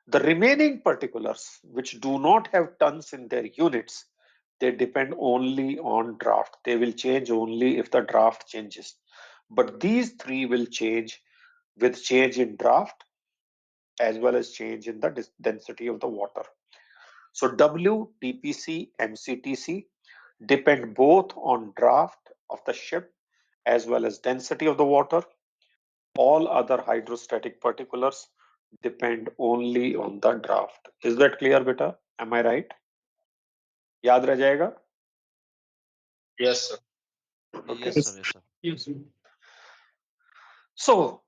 The remaining particulars which do not have tons in their units, they depend only on draft. They will change only if the draft changes. But these 3 will change with change in draft as well as change in the density of the water. So W, TPC, MCTC depend both on draft of the ship as well as density of the water. All other hydrostatic particulars depend only on the draft. Is that clear, beta? Am I right? याद रह जाएगा? Yes, sir. Okay. Yes, sir. Yes, sir. Yes, sir. So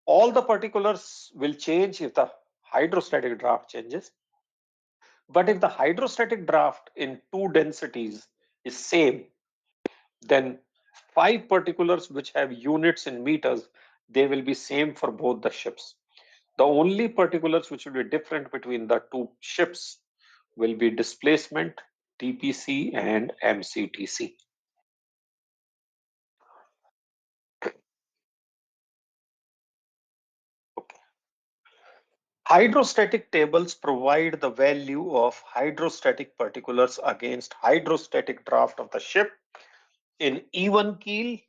all the particulars will change if the hydrostatic draft changes. But if the hydrostatic draft in 2 densities is same, then 5 particulars which have units in meters, they will be same for both the ships. The only particulars which will be different between the 2 ships will be displacement, TPC and MCTC. Okay. Hydrostatic tables provide the value of hydrostatic particulars against hydrostatic draft of the ship in even keel,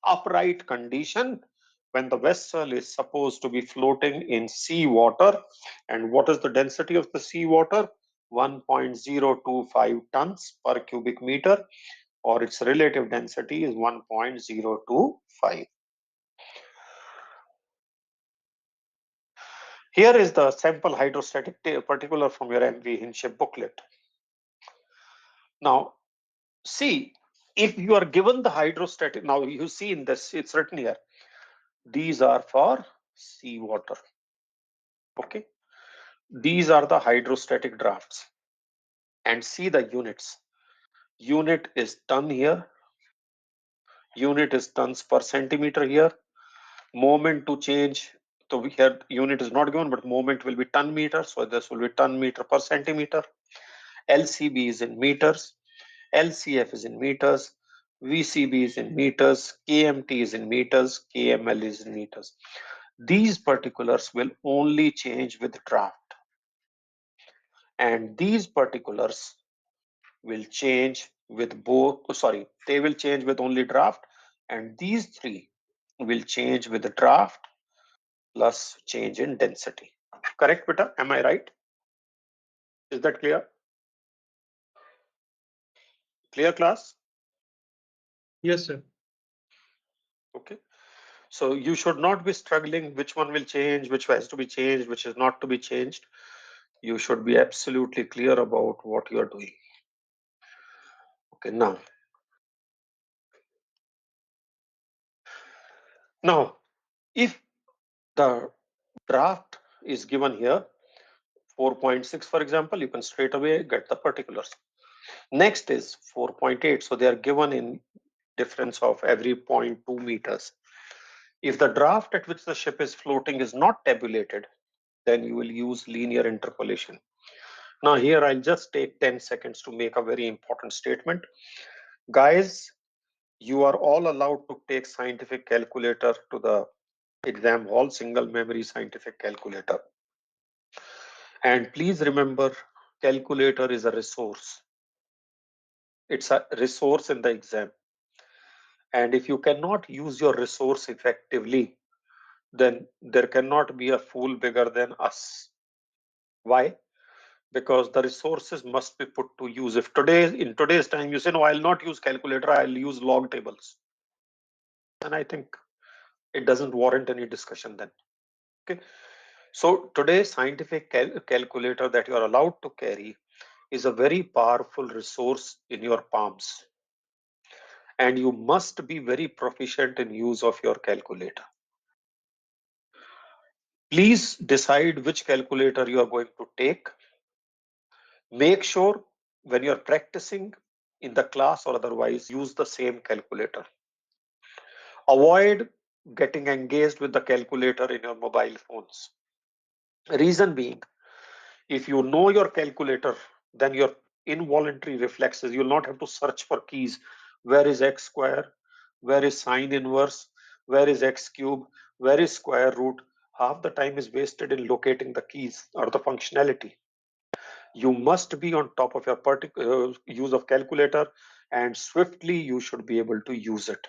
upright condition when the vessel is supposed to be floating in sea water. And what is the density of the sea water? 1.025 tons per cubic meter, or its relative density is 1.025. Here is the sample hydrostatic particular from your MV Hinship booklet. Now, see, if you are given the hydrostatic, now you see in this, it's written here, these are for seawater. Okay. These are the hydrostatic drafts. And see the units. Unit is ton here. Unit is tons per centimeter here. Moment to change. So here unit is not given, but moment will be ton meter. So this will be ton meter per centimeter. LCB is in meters. LCF is in meters. VCB is in meters. KMT is in meters. KML is in meters. These particulars will only change with draft. And these particulars will change with both, they will change with only draft, and these three will change with the draft plus change in density. Correct, beta? Am I right? Is that clear? Clear, class? Yes, sir. Okay. So you should not be struggling which one will change, which has to be changed, which is not to be changed. You should be absolutely clear about what you are doing. Okay, now if the draft is given here 4.6 for example, you can straight away get the particulars. Next is 4.8, so they are given in difference of every 0.2 meters. If the draft at which the ship is floating is not tabulated, then you will use linear interpolation. Now here I'll just take 10 seconds to make a very important statement. Guys, you are all allowed to take scientific calculator to the exam hall, single memory scientific calculator. And please remember, calculator is a resource. It's a resource in the exam. And if you cannot use your resource effectively, then there cannot be a fool bigger than us. Why? Because the resources must be put to use. If in today's time you say, no, I'll not use calculator, I'll use log tables. And I think it doesn't warrant any discussion then. Okay. So today scientific calculator that you are allowed to carry is a very powerful resource in your palms. And you must be very proficient in use of your calculator. Please decide which calculator you are going to take. Make sure when you're practicing in the class or otherwise, use the same calculator. Avoid getting engaged with the calculator in your mobile phones. Reason being, if you know your calculator, then your involuntary reflexes, you'll not have to search for keys. Where is x square? Where is sine inverse? Where is x cube? Where is square root? Half the time is wasted in locating the keys or the functionality. You must be on top of your use of calculator, and swiftly you should be able to use it.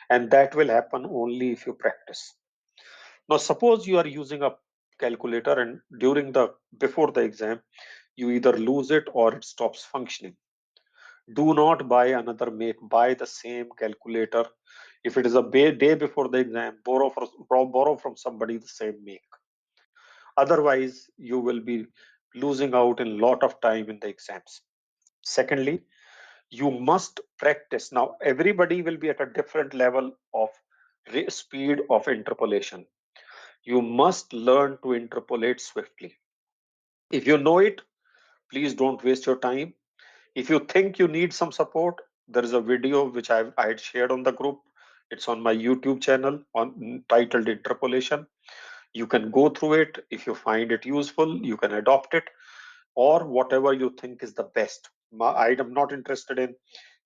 And that will happen only if you practice. Now, suppose you are using a calculator and before the exam, you either lose it or it stops functioning. Do not buy another make, buy the same calculator. If it is a day before the exam, borrow from somebody the same make. Otherwise, you will be losing out in a lot of time in the exams. Secondly, you must practice. Now, everybody will be at a different level of speed of interpolation. You must learn to interpolate swiftly. If you know it, please don't waste your time. If you think you need some support, there is a video which I had shared on the group. It's on my YouTube channel titled Interpolation. You can go through it. If you find it useful, you can adopt it, or whatever you think is the best. I am not interested in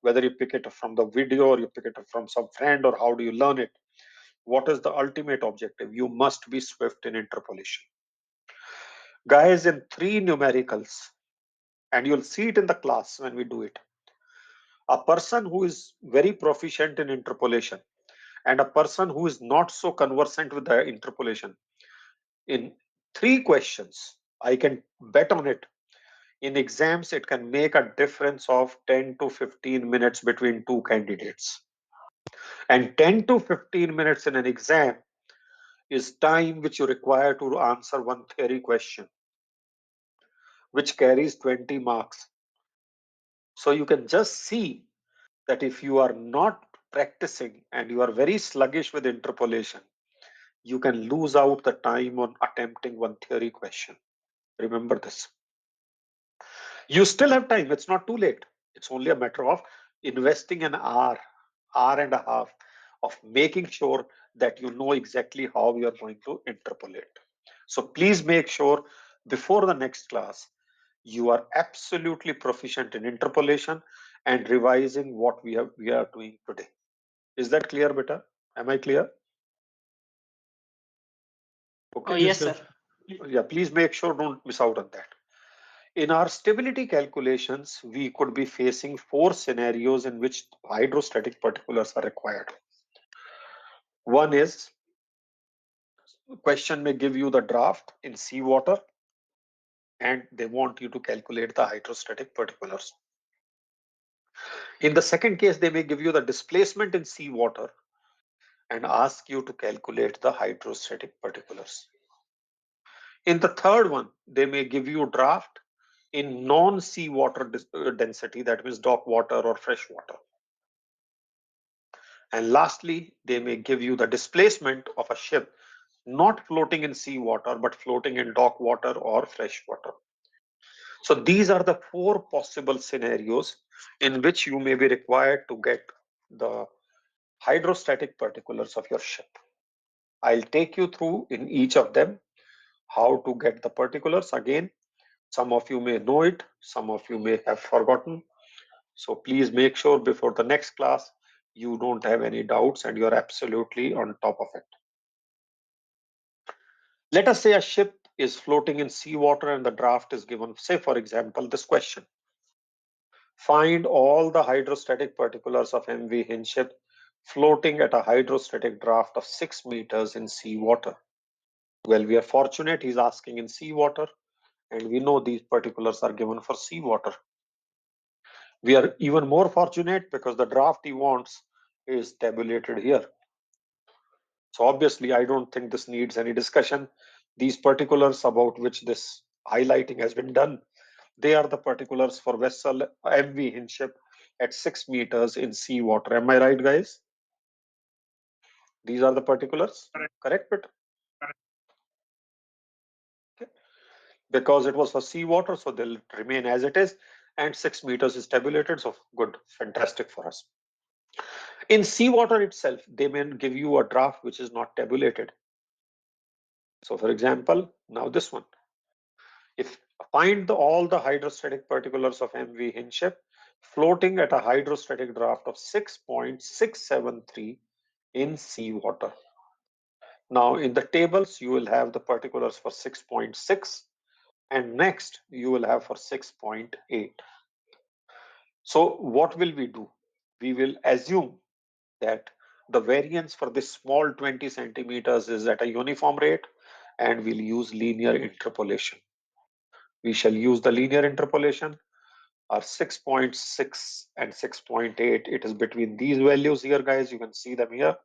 whether you pick it up from the video or you pick it up from some friend or how do you learn it. What is the ultimate objective? You must be swift in interpolation. Guys, in 3 numericals, and you'll see it in the class when we do it, a person who is very proficient in interpolation and a person who is not so conversant with the interpolation, in 3 questions, I can bet on it. In exams, it can make a difference of 10 to 15 minutes between 2 candidates. And 10 to 15 minutes in an exam is time which you require to answer one theory question, which carries 20 marks. So you can just see that if you are not practicing and you are very sluggish with interpolation, you can lose out the time on attempting one theory question. Remember this. You still have time. It's not too late. It's only a matter of investing an hour and a half of making sure that you know exactly how you are going to interpolate. So please make sure before the next class, you are absolutely proficient in interpolation and revising what we are doing today. Is that clear, beta? Am I clear? Oh, yes, sir. Yeah, please make sure don't miss out on that. In our stability calculations, we could be facing 4 scenarios in which hydrostatic particulars are required. One is, question may give you the draft in seawater and they want you to calculate the hydrostatic particulars. In the second case, they may give you the displacement in seawater and ask you to calculate the hydrostatic particulars. In the third one, they may give you draft in non-seawater density, that means dock water or fresh water. And lastly, they may give you the displacement of a ship not floating in seawater, but floating in dock water or fresh water. So these are the 4 possible scenarios in which you may be required to get the hydrostatic particulars of your ship. I'll take you through in each of them how to get the particulars. Again, some of you may know it, some of you may have forgotten. So please make sure before the next class, you don't have any doubts and you're absolutely on top of it. Let us say a ship is floating in seawater and the draft is given. Say, for example, this question. Find all the hydrostatic particulars of MV Hinship floating at a hydrostatic draft of 6 meters in seawater. Well, we are fortunate he's asking in seawater, and we know these particulars are given for seawater. We are even more fortunate because the draft he wants is tabulated here. So obviously, I don't think this needs any discussion. These particulars about which this highlighting has been done, they are the particulars for vessel MV Hinship at 6 meters in seawater. Am I right, guys? These are the particulars, correct? But okay. Because it was for seawater, so they'll remain as it is, and 6 meters is tabulated. So good, fantastic for us. In seawater itself, they may give you a draft which is not tabulated. So, for example, now this one. If find all the hydrostatic particulars of MV Hinship floating at a hydrostatic draft of 6.673 in seawater. Now in the tables, you will have the particulars for 6.6 and next you will have for 6.8. So what will we do? We will assume that the variance for this small 20 centimeters is at a uniform rate and we'll use linear interpolation. We shall use the linear interpolation. Our 6.6 and 6.8, it is between these values here, guys. You can see them here.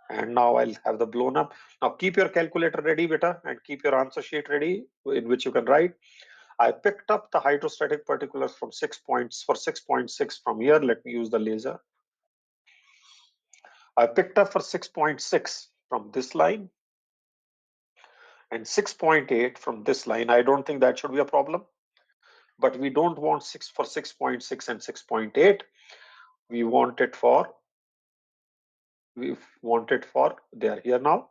And now I'll have the blown up. Now keep your calculator ready, beta, and keep your answer sheet ready in which you can write. I picked up the hydrostatic particulars from 6 points for 6.6 from here. Let me use the laser. I picked up for 6.6 from this line and 6.8 from this line. I don't think that should be a problem, but we don't want 6 for 6.6 and 6.8. We want it for, they are here now.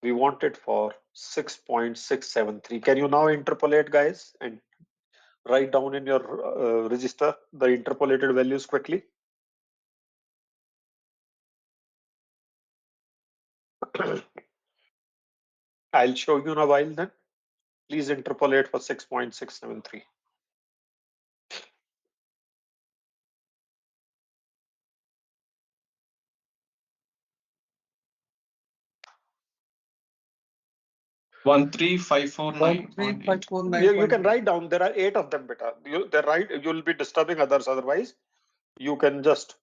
We want it for 6.673. Can you now interpolate, guys, and write down in your register the interpolated values quickly? I'll show you in a while then. Please interpolate for 6.673. One three five four nine. You can write down. There are 8 of them, beta. They're right. You'll be disturbing others otherwise. You can just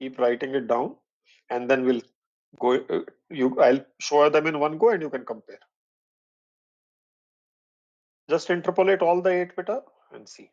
keep writing it down, and then we'll Go, I'll show them in one go and you can compare. Just interpolate all the 8 beta and see.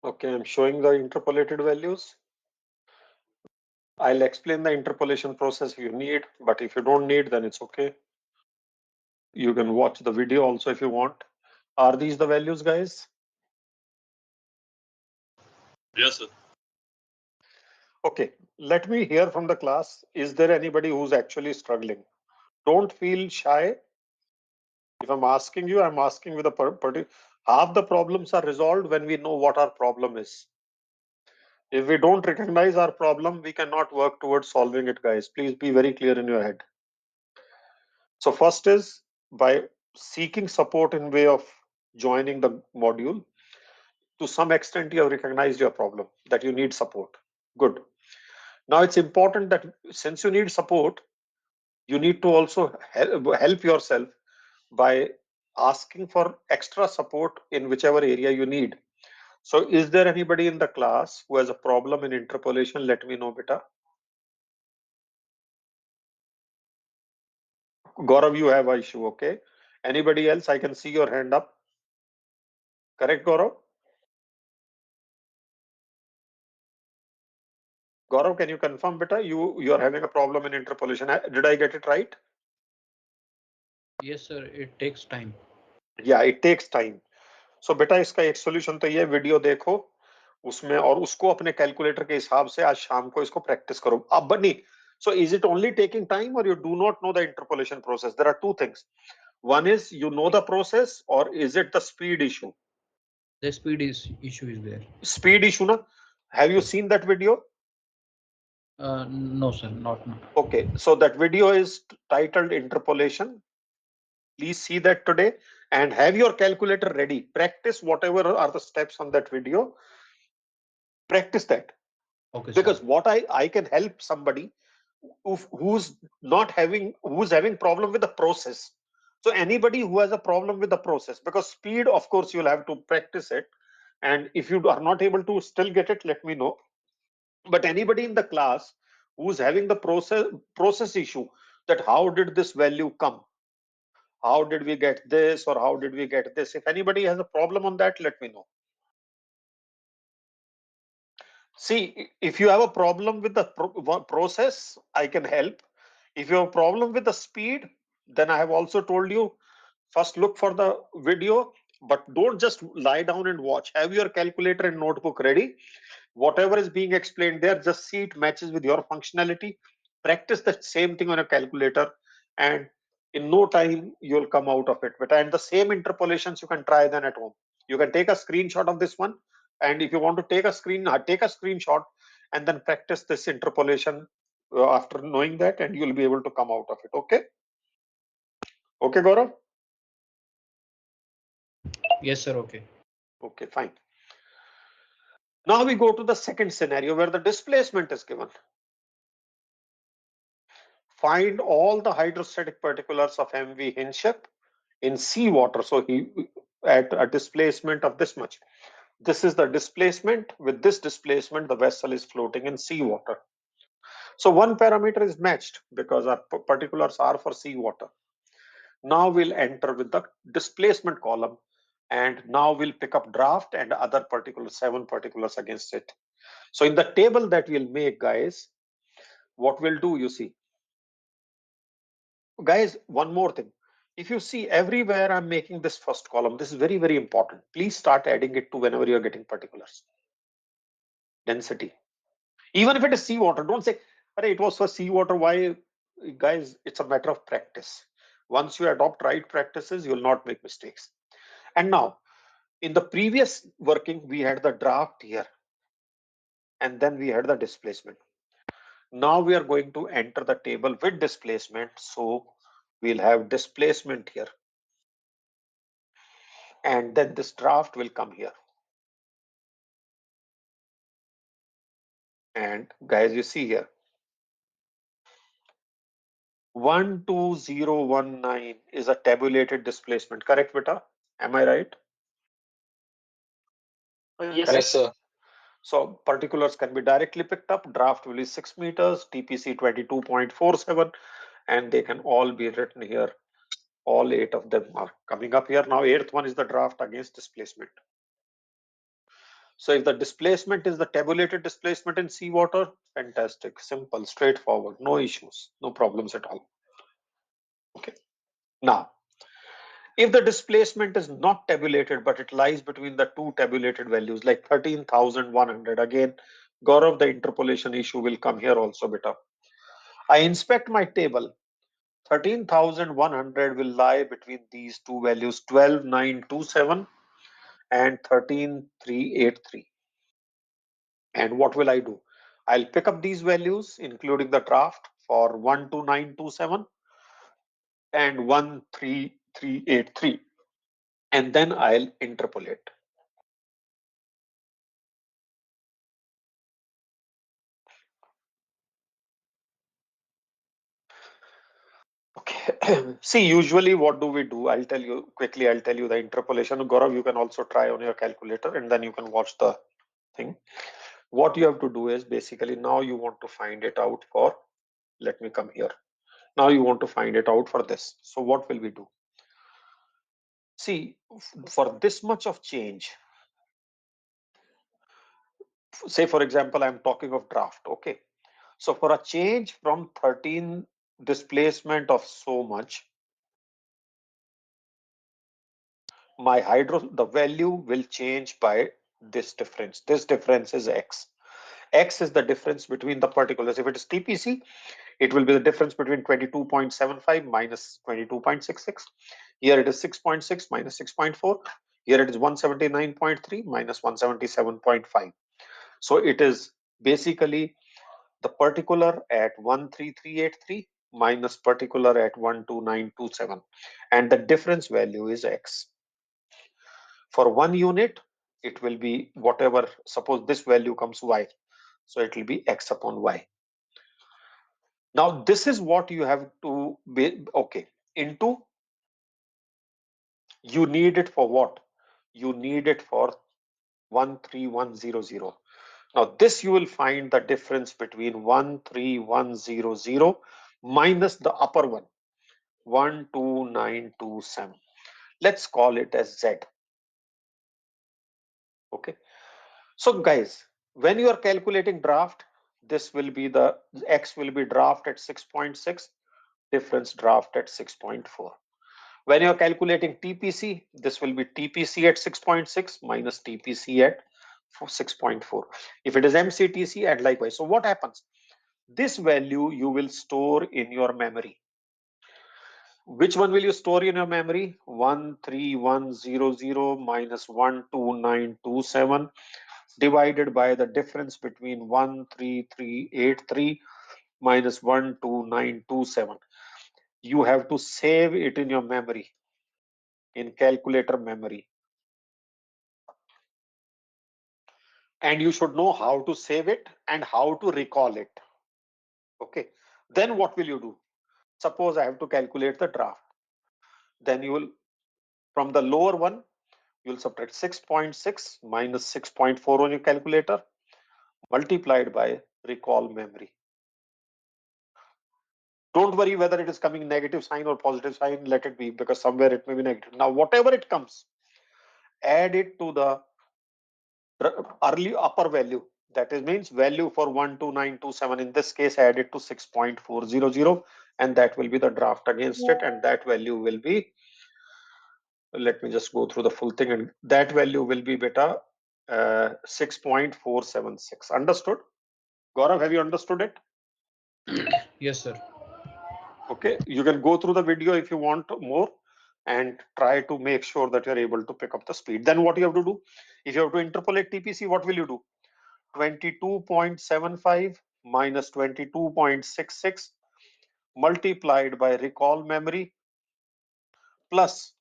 Okay, I'm showing the interpolated values. I'll explain the interpolation process if you need, but if you don't need, then it's okay. You can watch the video also if you want. Are these the values, guys? Yes, sir. Okay, let me hear from the class. Is there anybody who's actually struggling? Don't feel shy. If I'm asking you, I'm asking with a particular. Half the problems are resolved when we know what our problem is. If we don't recognize our problem, we cannot work towards solving it, guys. Please be very clear in your head. So first is by seeking support in way of joining the module. To some extent, you have recognized your problem, that you need support. Good. Now it's important that since you need support, you need to also help yourself by asking for extra support in whichever area you need. So is there anybody in the class who has a problem in interpolation? Let me know, beta. Gaurav, you have an issue, okay? Anybody else? I can see your hand up. Correct, Gaurav? Gaurav, can you confirm, beta? You are having a problem in interpolation. Did I get it right? Yes, sir. It takes time. Yeah, it takes time. So बेटा इसका एक solution तो ये video देखो उसमें और उसको अपने कैलकुलेटर के हिसाब से आज शाम को इसको प्रैक्टिस करो अब बनी so is it only taking time or you do not know the interpolation process? There are two things. One is you know the process or is it the speed issue? The issue is there. Speed issue na? Have you seen that video? No, sir, not now. Okay, so that video is titled interpolation. Please see that today and have your calculator ready. Practice whatever are the steps on that video. Practice that. Okay, Because sir. what I can help somebody who's having problem with the process. So anybody who has a problem with the process, because speed, of course, you'll have to practice it. And if you are not able to still get it, let me know. But anybody in the class who's having the process issue, that how did this value come? How did we get this or how did we get this? If anybody has a problem on that, let me know. See, if you have a problem with the process, I can help. If you have a problem with the speed, then I have also told you, first look for the video, but don't just lie down and watch. Have your calculator and notebook ready. Whatever is being explained there, just see it matches with your functionality. Practice the same thing on a calculator and in no time you'll come out of it. But and the same interpolations you can try then at home. You can take a screenshot of this one, and if you want to take a screenshot and then practice this interpolation after knowing that, and you'll be able to come out of it. Okay. Okay, Gaurav? Yes, sir. Okay. Okay, fine. Now we go to the second scenario where the displacement is given. Find all the hydrostatic particulars of MV Hinship in seawater. So he at a displacement of this much. This is the displacement. With this displacement, the vessel is floating in seawater. So one parameter is matched because our particulars are for seawater. Now we'll enter with the displacement column and now we'll pick up draft and other particulars, 7 particulars against it. So in the table that we'll make, guys, what we'll do, you see. Guys, one more thing. if you see everywhere I'm making this first column, this is very, very important. Please start adding it to whenever you're getting particulars. Density. Even if it is seawater, don't say, "Arey, it was for seawater." Why? Guys, it's a matter of practice. Once you adopt right practices, you'll not make mistakes. And now, in the previous working, we had the draft here, and then we had the displacement. Now we are going to enter the table with displacement. So we'll have displacement here. And then this draft will come here. And guys, you see here, 12019 is a tabulated displacement. Correct, beta? Am I right? Yes, Yes, sir. sir. So particulars can be directly picked up. Draft will be 6 meters, TPC 22.47, and they can all be written here. All 8 of them are coming up here. Now, 8th one is the draft against displacement. So if the displacement is the tabulated displacement in seawater, fantastic, simple, straightforward, no issues, no problems at all. Okay. Now, if the displacement is not tabulated, but it lies between the two tabulated values, like 13,100, again, Gaurav, the interpolation issue will come here also, beta. I inspect my table. 13,100 will lie between these two values, 12,927 and 13,383. And what will I do? I'll pick up these values, including the draft for 12927 and 13383, and then I'll interpolate. Okay. See, usually what do we do? I'll tell you quickly, I'll tell you the interpolation. Gaurav, you can also try on your calculator and then you can watch the thing. What you have to do is basically now you want to find it out for, let me come here. Now you want to find it out for this. So what will we do? See, for this much of change, say for example, I'm talking of draft. Okay. So for a change from 13 displacement of so much, my the value will change by this difference. This difference is X. X is the difference between the particulars. If it is TPC, it will be the difference between 22.75 minus 22.66. Here it is 6.6 minus 6.4. Here it is 179.3 minus 177.5. So it is basically the particular at 13383 minus particular at 12927, and the difference value is X. For 1 unit, it will be whatever, suppose this value comes Y, so it will be X upon Y. Now this is what you have to be, okay, into, you need it for what? You need it for 13100. Now this you will find the difference between 13100 minus the upper one, 12927. Let's call it as Z. Okay. So guys, when you are calculating draft, this will be the X will be draft at 6.6, difference draft at 6.4. When you are calculating TPC, this will be TPC at 6.6 minus TPC at 6.4. If it is MCTC, and likewise. So what happens? This value you will store in your memory. Which one will you store in your memory? 13100 minus 12927 divided by the difference between 13383 minus 12927. You have to save it in your memory, in calculator memory. And you should know how to save it and how to recall it. Okay. Then what will you do? Suppose I have to calculate the draft. Then you will, from the lower one, you'll subtract 6.6 minus 6.4 on your calculator multiplied by recall memory. Don't worry whether it is coming negative sign or positive sign, let it be, because somewhere it may be negative. Now, whatever it comes, add it to the early upper value. That is means value for 12927. In this case, add it to 6.400 and that will be the draft against it, and that value will be, let me just go through the full thing, and that value will be beta 6.476. Understood? Gaurav, have you understood it? Yes, sir. Okay, you can go through the video if you want more and try to make sure that you're able to pick up the speed. Then what you have to do, if you have to interpolate TPC, what will you do? 22.75 minus 22.66 multiplied by recall memory plus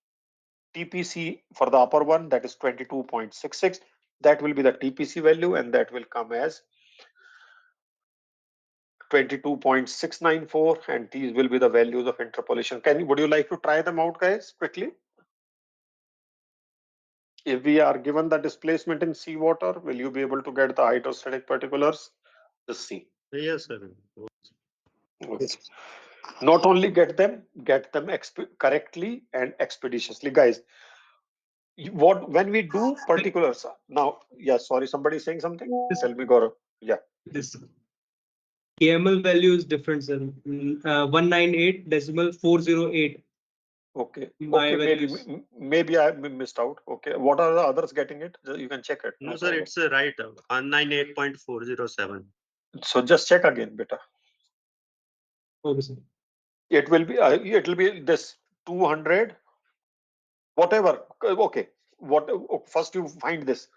TPC for the upper one, that is 22.66. That will be the TPC value, and that will come as 22.694, and these will be the values of interpolation. Would you like to try them out, guys, quickly? If we are given the displacement in seawater, will you be able to get the hydrostatic particulars? Just see. Yes, sir. Okay. Not only get them correctly and expeditiously, guys. When we do particulars now, yeah, sorry, somebody saying something. Tell me, Gaurav. Yeah. This KML value is different, sir. 198.408. Okay. My Okay. values. Maybe I missed out. Okay. What are the others getting it? You can check it. No, sir, it's right. 198.407. So just check again, beta. Okay, sir. It will be this 200. Whatever. Okay. First you find this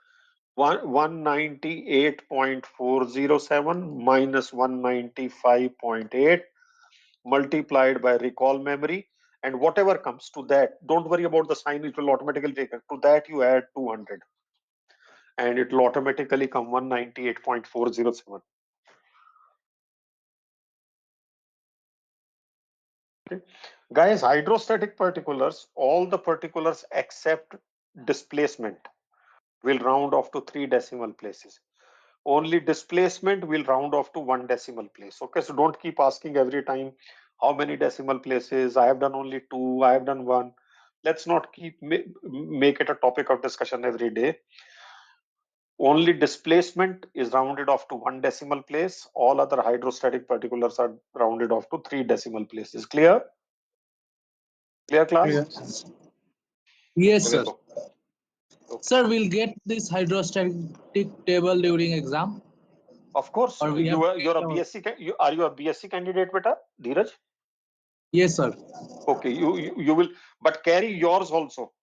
198.407 minus 195.8 multiplied by recall memory, and whatever comes to that, don't worry about the sign, it will automatically take it. To that you add 200 and it will automatically come 198.407. Okay. Guys, hydrostatic particulars, all the particulars except displacement will round off to 3 decimal places. Only displacement will round off to 1 decimal place. Okay, so don't keep asking every time how many decimal places. I have done only 2, I have done 1. Let's not make it a topic of discussion every day. Only displacement is rounded off to 1 decimal place. All other hydrostatic particulars are rounded off to 3 decimal places. Clear? Clear, class? Yes, sir. Okay. Sir, we'll get this hydrostatic table during exam. Of course, Or we you're a have- BSc. Are you a BSc candidate, beta? Dheeraj? Yes, sir. Okay, you will, but carry yours also.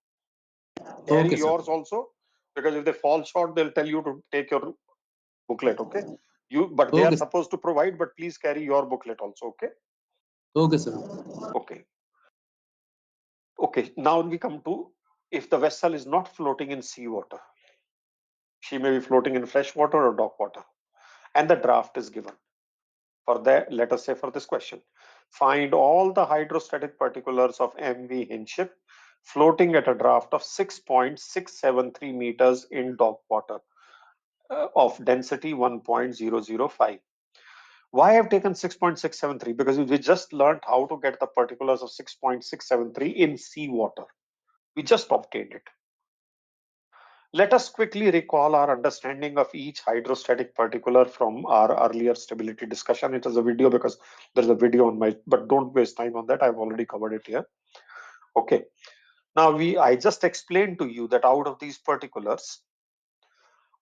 Carry Okay, sir. yours also, because if they fall short, they'll tell you to take your booklet. Okay, but they are Okay. supposed to provide, but please carry your booklet also. Okay. Okay, sir. Okay. Okay. Now we come to, if the vessel is not floating in seawater, she may be floating in fresh water or dock water, and the draft is given. For that, let us say for this question, find all the hydrostatic particulars of MV Hinship floating at a draft of 6.673 meters in dock water of density 1.005. Why I have taken 6.673? Because we just learned how to get the particulars of 6.673 in seawater. We just obtained it. Let us quickly recall our understanding of each hydrostatic particular from our earlier stability discussion. It is a video because there's a video on but don't waste time on that. I've already covered it here. Okay. Now I just explained to you that out of these particulars,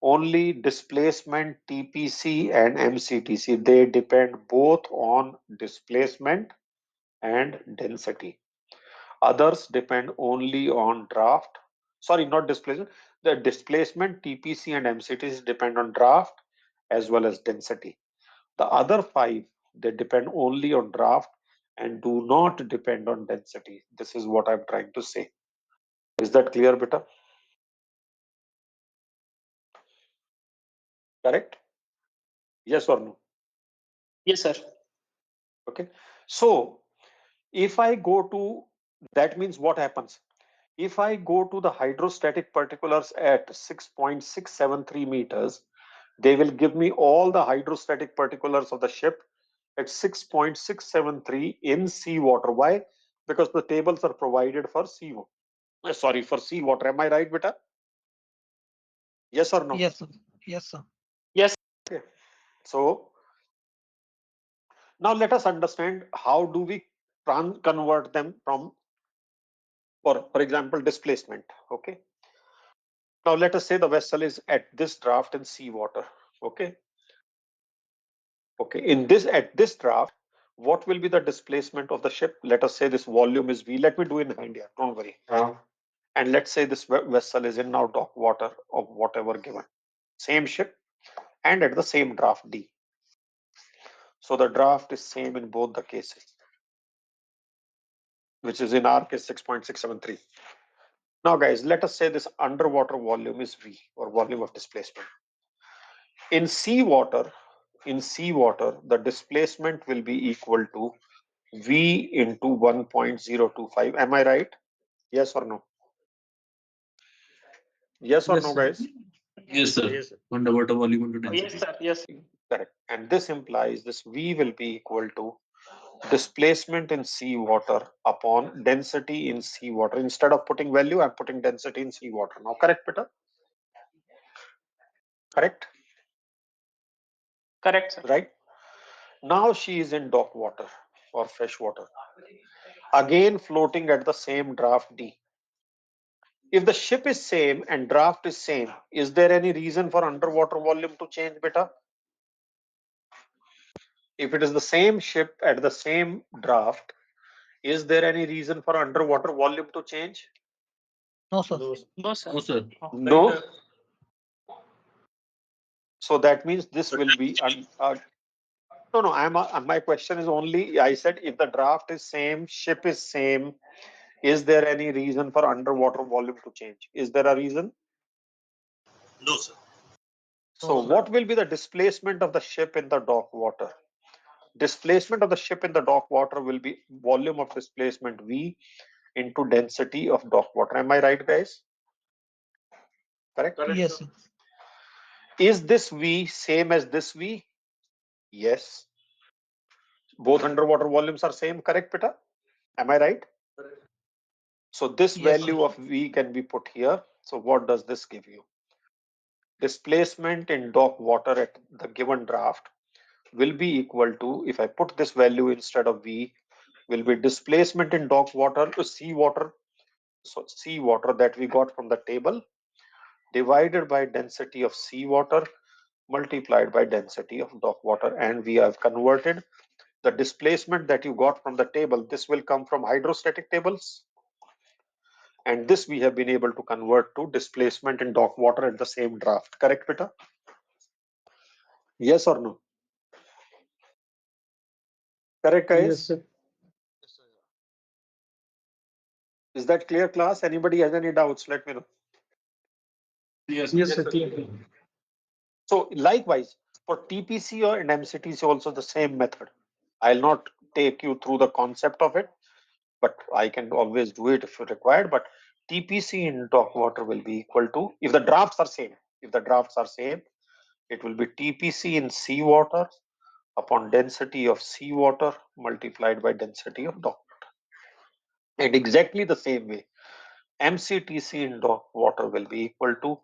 only displacement TPC and MCTC, they depend both on displacement and density. Others depend only on draft. Sorry, not displacement. The displacement, TPC and MCTC depend on draft as well as density. The other 5, they depend only on draft and do not depend on density. This is what I'm trying to say. Is that clear, beta? Correct? Yes or no? Yes, sir. Okay. So if I go to, that means what happens? If I go to the hydrostatic particulars at 6.673 meters, they will give me all the hydrostatic particulars of the ship at 6.673 in seawater. Why? Because the tables are provided for seawater. Sorry, for seawater. Am I right, beta? Yes or no? Yes, sir. Yes, sir. Yes. Okay. So Now let us understand how do we convert them from, for example, displacement. Okay. Now let us say the vessel is at this draft in seawater. Okay. Okay. At this draft, what will be the displacement of the ship? Let us say this volume is V. Let me do in hand here. Don't worry. And let's say this vessel is in now dock water of whatever given. Same ship and at the same draft D. So the draft is same in both the cases, which is in our case 6.673. Now guys, let us say this underwater volume is V, or volume of displacement. In seawater, the displacement will be equal to V into 1.025. Am I right? Yes or no? Yes or Yes, no, sir. guys? Yes, sir. Yes, sir. Underwater volume into density. Yes. Correct. And this implies this V will be equal to displacement in seawater upon density in seawater. Instead of putting value, I'm putting density in seawater. Now, correct, Peter? Correct? Correct, sir. Right? Now she is in dock water or fresh water. Again, floating at the same draft D. If the ship is same and draft is same, is there any reason for underwater volume to change, beta? If it is the same ship at the same draft, is there any reason for underwater volume to change? No, sir. No, sir. No, sir. No. So that means this will be no. My question is only. I said if the draft is same, ship is same, is there any reason for underwater volume to change? Is there a reason? No, sir. So what will be the displacement of the ship in the dock water? Displacement of the ship in the dock water will be volume of displacement V into density of dock water. Am I right, guys? Correct? Yes, sir. Is this V same as this V? Yes. Both underwater volumes are same, correct, Peter? Am I right? So this Yes, value of V can be put here. So what does this give you? Displacement in dock water at the given draft will be equal to, if I put this value instead of V, will be displacement in dock water to seawater. So seawater that we got from the table divided by density of seawater multiplied by density of dock water. And we have converted the displacement that you got from the table. This will come from hydrostatic tables. And this we have been able to convert to displacement in dock water at the same draft. Correct, Peter? Yes or no? Correct, guys? Yes, sir. Is that clear, class? Anybody has any doubts? Let me know. Yes, Yes, sir. Clear. So likewise, for TPC or and MCTC also the same method. I'll not take you through the concept of it, but I can always do it if required. But TPC in dock water will be equal to, if the drafts are same, it will be TPC in seawater upon density of seawater multiplied by density of dock water. And exactly the same way, MCTC in dock water will be equal to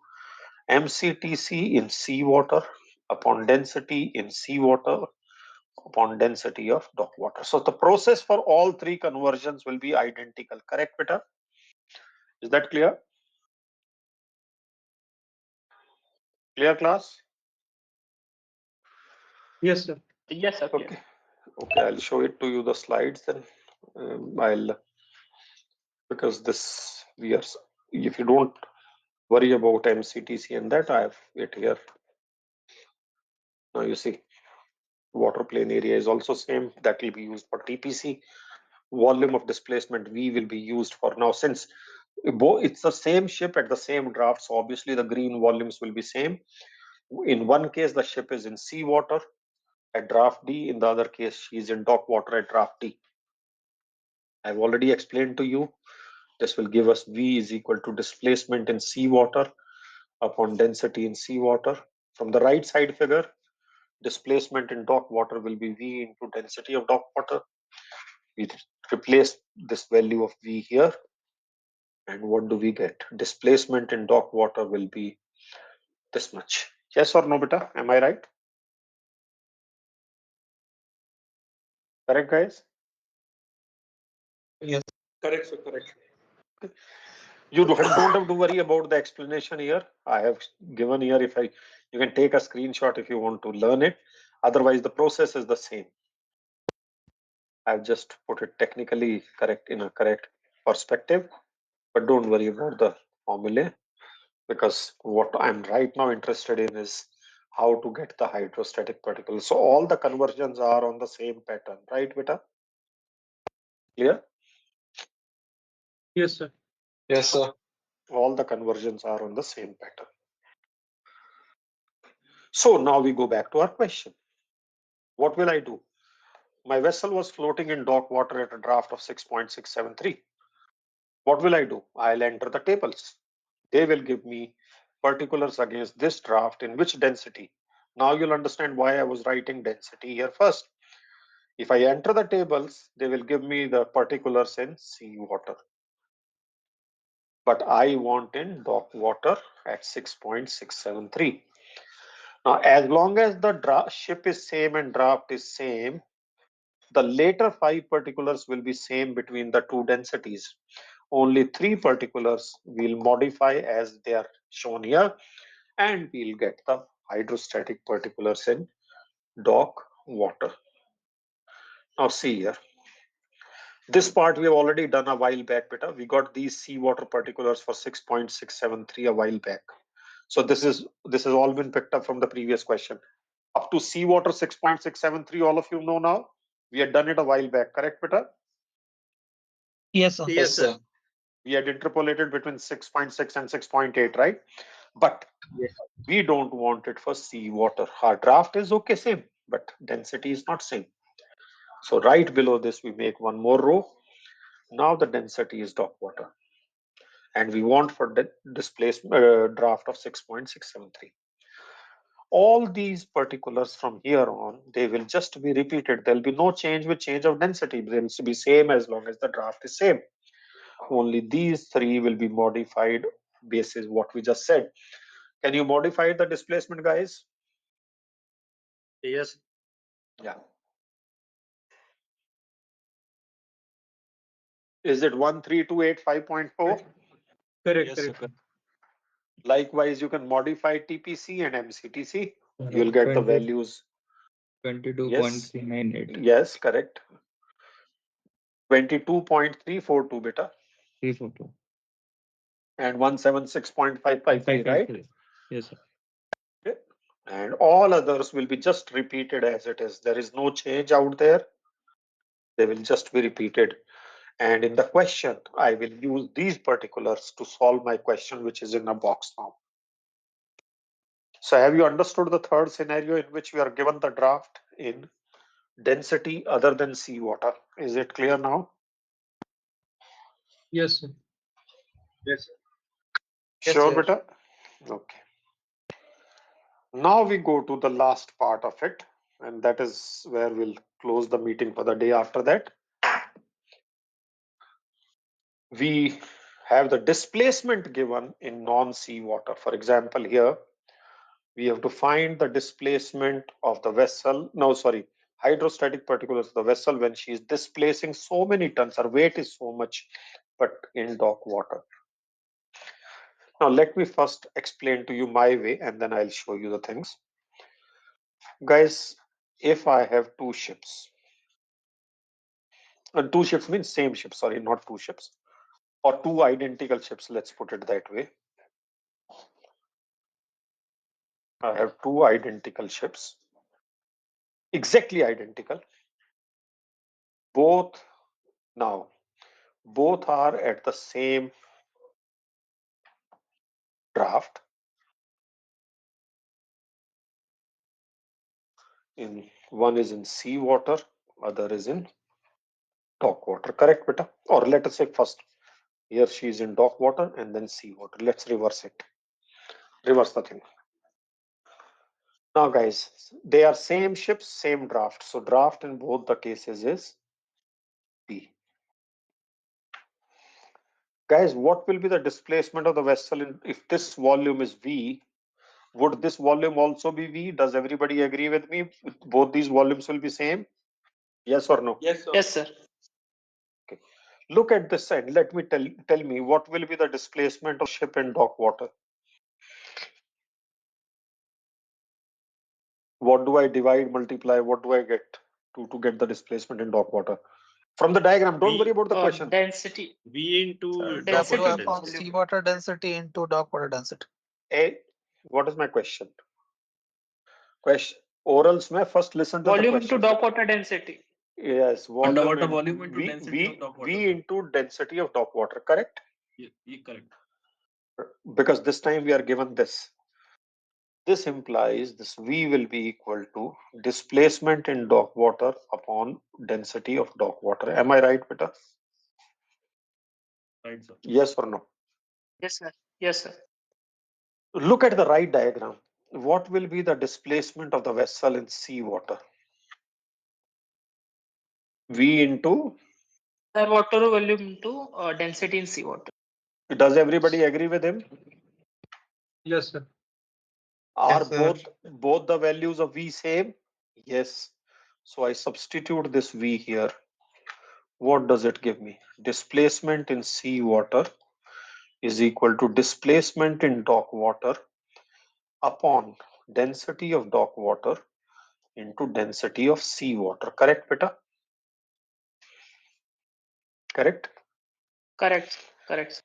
MCTC in seawater upon density in seawater upon density of dock water. So the process for all three conversions will be identical. Correct, Peter? Is that clear? Clear, class? Yes, sir. Yes, sir. Okay. Okay, I'll show it to you the slides then. Because this if you don't worry about MCTC and that, I have it here. Now you see, water plane area is also same. That will be used for TPC. Volume of displacement V will be used for now, since it's the same ship at the same draft, so obviously the green volumes will be same. In one case the ship is in seawater at draft D, in the other case she is in dock water at draft D. I've already explained to you, this will give us V is equal to displacement in seawater upon density in seawater. From the right side figure, displacement in dock water will be V into density of dock water. We replace this value of V here, and what do we get? Displacement in dock water will be this much. Yes or no, beta? Am I right? Correct, guys? Correct, sir. Correct. You don't have to worry about the explanation here. I have given here. You can take a screenshot if you want to learn it. Otherwise, the process is the same. I've just put it technically correct in a correct perspective, but don't worry about the formulae, because what I'm right now interested in is how to get the hydrostatic particles. So all the conversions are on the same pattern, right, Vita? Clear? Yes, sir. Yes, sir. All the conversions are on the same pattern. So now we go back to our question. What will I do? My vessel was floating in dock water at a draft of 6.673. What will I do? I'll enter the tables. They will give me particulars against this draft in which density. Now you'll understand why I was writing density here first. If I enter the tables, they will give me the particulars in sea water. But I want in dock water at 6.673. Now, as long as the ship is same and draft is same, the later 5 particulars will be same between the two densities. Only 3 particulars will modify as they are shown here, and we'll get the hydrostatic particulars in dock water. Now see here. This part we have already done a while back, beta. We got these seawater particulars for 6.673 a while back. So this has all been picked up from the previous question. Up to seawater 6.673, all of you know now. We had done it a while back, correct, beta? Yes, sir. Yes, sir. We had interpolated between 6.6 and 6.8, right? But we don't want it for seawater. Our draft is okay, same, but density is not same. So right below this, we make one more row. Now the density is dock water. And we want for the displacement draft of 6.673. All these particulars from here on, they will just be repeated. There'll be no change with change of density. They'll be same as long as the draft is same. Only these 3 will be modified basis what we just said. Can you modify the displacement, guys? Yes. Yeah. Is it 13285.4? Correct, Yes, sir. correct. Likewise, you can modify TPC and MCTC. Correct. You'll get the 20 values. Yes. 22.398. Yes, correct. 22.342 beta 342. and 176.553, right? Yes, sir. Okay. And all others will be just repeated as it is. There is no change out there. They will just be repeated. And in the question, I will use these particulars to solve my question, which is in a box now. So have you understood the third scenario in which we are given the draft in density other than seawater? Is it clear now? Yes, sir. Yes, sir. Sure, beta? Okay. Now we go to the last part of it, and that is where we'll close the meeting for the day after that. We have the displacement given in non-seawater. For example, here we have to find the displacement of the vessel. No, sorry, hydrostatic particulars of the vessel when she is displacing so many tons. Her weight is so much, but in dock water. Now, let me first explain to you my way, and then I'll show you the things. Guys, if I have 2 ships, and 2 ships means same ship, sorry, not 2 ships, or 2 identical ships, let's put it that way. I have 2 identical ships, exactly identical. Both are at the same draft. One is in sea water, other is in dock water. Correct, beta? Or let us say first, here she is in dock water and then sea water. Let's reverse it. Reverse the thing. Now, guys, they are same ships, same draft. So draft in both the cases is V. Guys, what will be the displacement of the vessel if this volume is V? Would this volume also be V? Does everybody agree with me? Both these volumes will be same? Yes or no? Yes, sir. Yes, sir. Look at this side. Let me tell me what will be the displacement of ship in dock water. What do I divide, multiply? What do I get to get the displacement in dock water? From the diagram, don't worry about the question. Density. V into Density. dock water Density. density. Seawater density into dock water density. What is my question? Orals mein first listen to the Volume question. into dock water density. Yes, Underwater volume into V, density of v, dock water. v into density of dock water, correct? Yeah, correct. Because this time we are given this. This implies this V will be equal to displacement in dock water upon density of dock water. Am I right, Peter? Right, sir. Yes or no? Yes, sir. Yes, sir. Look at the right diagram. What will be the displacement of the vessel in seawater? V into, The water volume into density in seawater. does everybody agree with him? Yes, sir. Are Yes, sir. both the values of V same? Yes. So I substitute this V here. What does it give me? Displacement in seawater is equal to displacement in dock water upon density of dock water into density of seawater. Correct, Peter? Correct? Correct. Correct.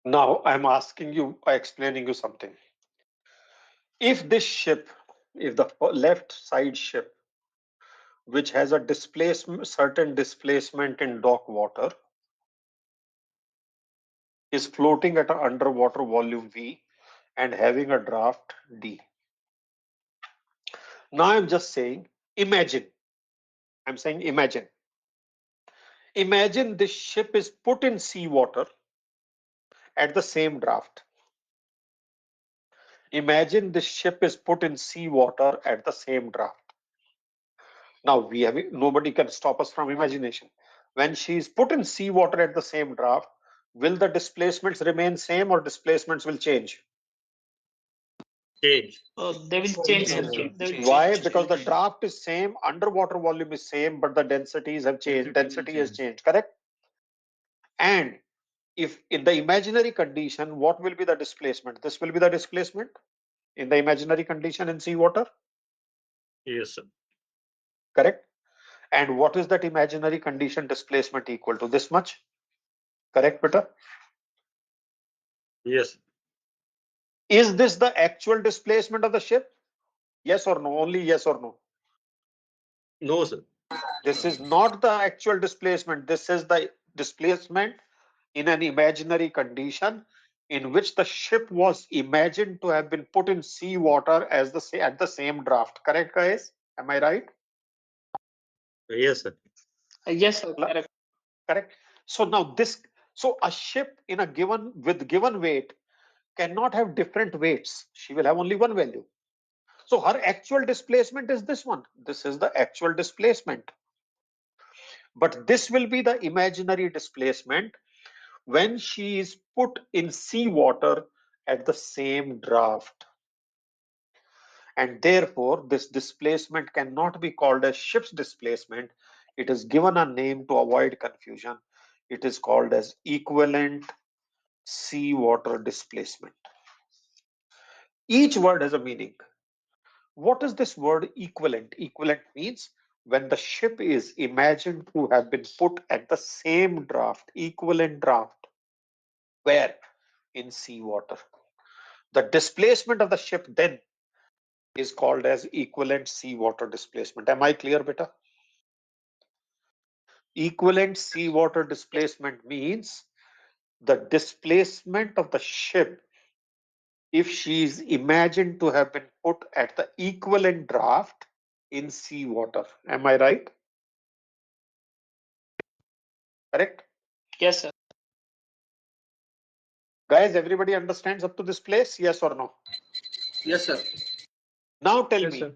Now I'm explaining you something. If this ship, if the left side ship, which has a certain displacement in dock water, is floating at an underwater volume V and having a draft D. Now I'm just saying, imagine. I'm saying imagine. Imagine this ship is put in seawater at the same draft. Imagine this ship is put in seawater at the same draft. Now nobody can stop us from imagination. When she is put in seawater at the same draft, will the displacements remain same or displacements will change? Change. They will change. Sir. Change. They will Why? change. Because the draft is same, underwater volume is same, but the densities have changed. Density has changed, correct? And if in the imaginary condition, what will be the displacement? This will be the displacement in the imaginary condition in seawater, Yes, sir. correct? And what is that imaginary condition displacement equal to? This much, correct, Peter? Yes. Is this the actual displacement of the ship? Yes or no? Only yes or no? No, sir. This is not the actual displacement. This is the displacement in an imaginary condition in which the ship was imagined to have been put in seawater at the same draft. Correct, guys? Am I right? Yes, sir. Yes, sir. Correct. Correct. So now so a ship in a given weight cannot have different weights. She will have only one value. So her actual displacement is this one. This is the actual displacement. But this will be the imaginary displacement when she is put in seawater at the same draft. And therefore, this displacement cannot be called as ship's displacement. It is given a name to avoid confusion. It is called as equivalent seawater displacement. Each word has a meaning. What is this word equivalent? Equivalent means when the ship is imagined to have been put at the same draft, equivalent draft. Where? In seawater. The displacement of the ship then is called as equivalent seawater displacement. Am I clear, beta? Equivalent seawater displacement means the displacement of the ship if she is imagined to have been put at the equivalent draft in seawater. Am I right? Correct? Yes, sir. Guys, everybody understands up to this place? Yes or no? Yes, sir. Now tell Yes, me, sir.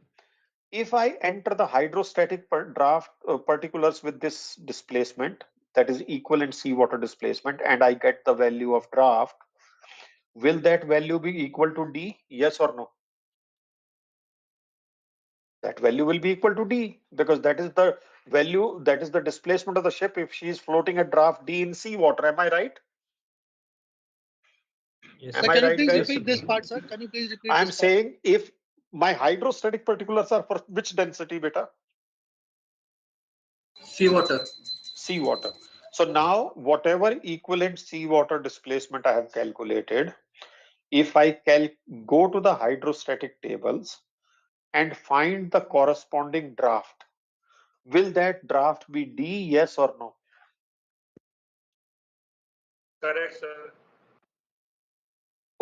if I enter the hydrostatic draft particulars with this displacement, that is equivalent seawater displacement, and I get the value of draft, will that value be equal to D? Yes or no? that value will be equal to D, because that is the value, that is the displacement of the ship if she is floating at draft D in seawater. Am I right? Yes, Am sir. I Can you right, please guys? repeat this part, sir? Can you please repeat I'm this part? saying if my hydrostatic particulars are for which density, beta? Seawater. Seawater. So now whatever equivalent seawater displacement I have calculated, if I go to the hydrostatic tables and find the corresponding draft, will that draft be D, yes or no? Correct, sir.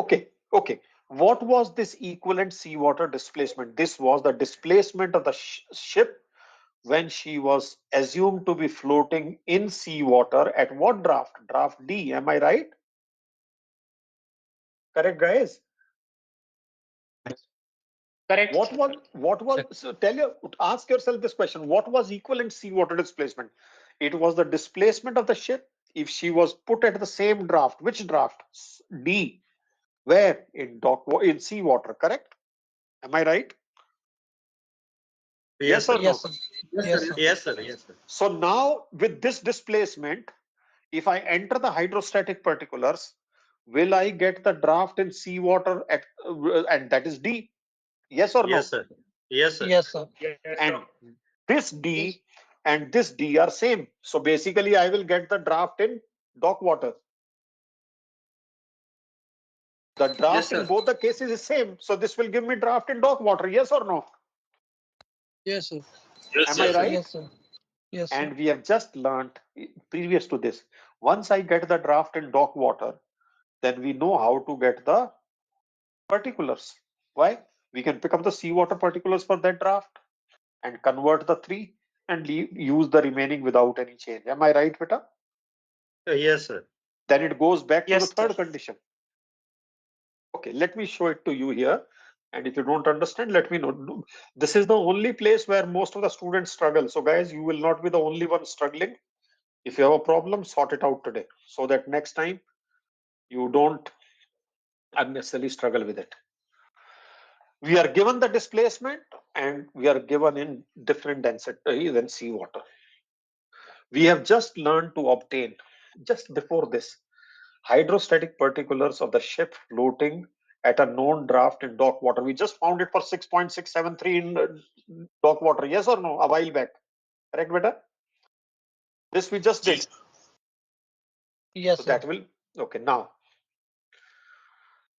Okay, okay. What was this equivalent seawater displacement? This was the displacement of the ship when she was assumed to be floating in seawater at what draft? Draft D, am I right? Correct, guys? Correct. What was, so ask yourself this question, what was equivalent seawater displacement? It was the displacement of the ship if she was put at the same draft. Which draft? D. Where? In seawater, correct? Am I right? Yes or no? Yes, sir. Yes, sir. Yes, sir. Yes, sir. So now with this displacement, if I enter the hydrostatic particulars, will I get the draft in seawater at, and that is D? Yes or no? Yes, sir. Yes, sir. Yes, sir. And this D and this D are same. So basically I will get the draft in dock water. The draft in both the cases is same. So this will give me draft in dock water. Yes or no? Yes, sir. Am I right? Yes, sir. Yes, sir. And we have just learned previous to this, once I get the draft in dock water, then we know how to get the particulars. Why? We can pick up the seawater particulars for that draft and convert the three and use the remaining without any change. Am I right, Vita? Yes, sir. Then it goes back to the Yes, third sir. condition. Okay, let me show it to you here. And if you don't understand, let me know. This is the only place where most of the students struggle. So guys, you will not be the only one struggling. If you have a problem, sort it out today so that next time you don't unnecessarily struggle with it. We are given the displacement and we are given in different density than seawater. We have just learned to obtain, just before this, hydrostatic particulars of the ship floating at a known draft in dock water. We just found it for 6.673 in dock water. Yes or no? A while back. Correct, beta? This we just did. Yes, So sir. that will, okay, now.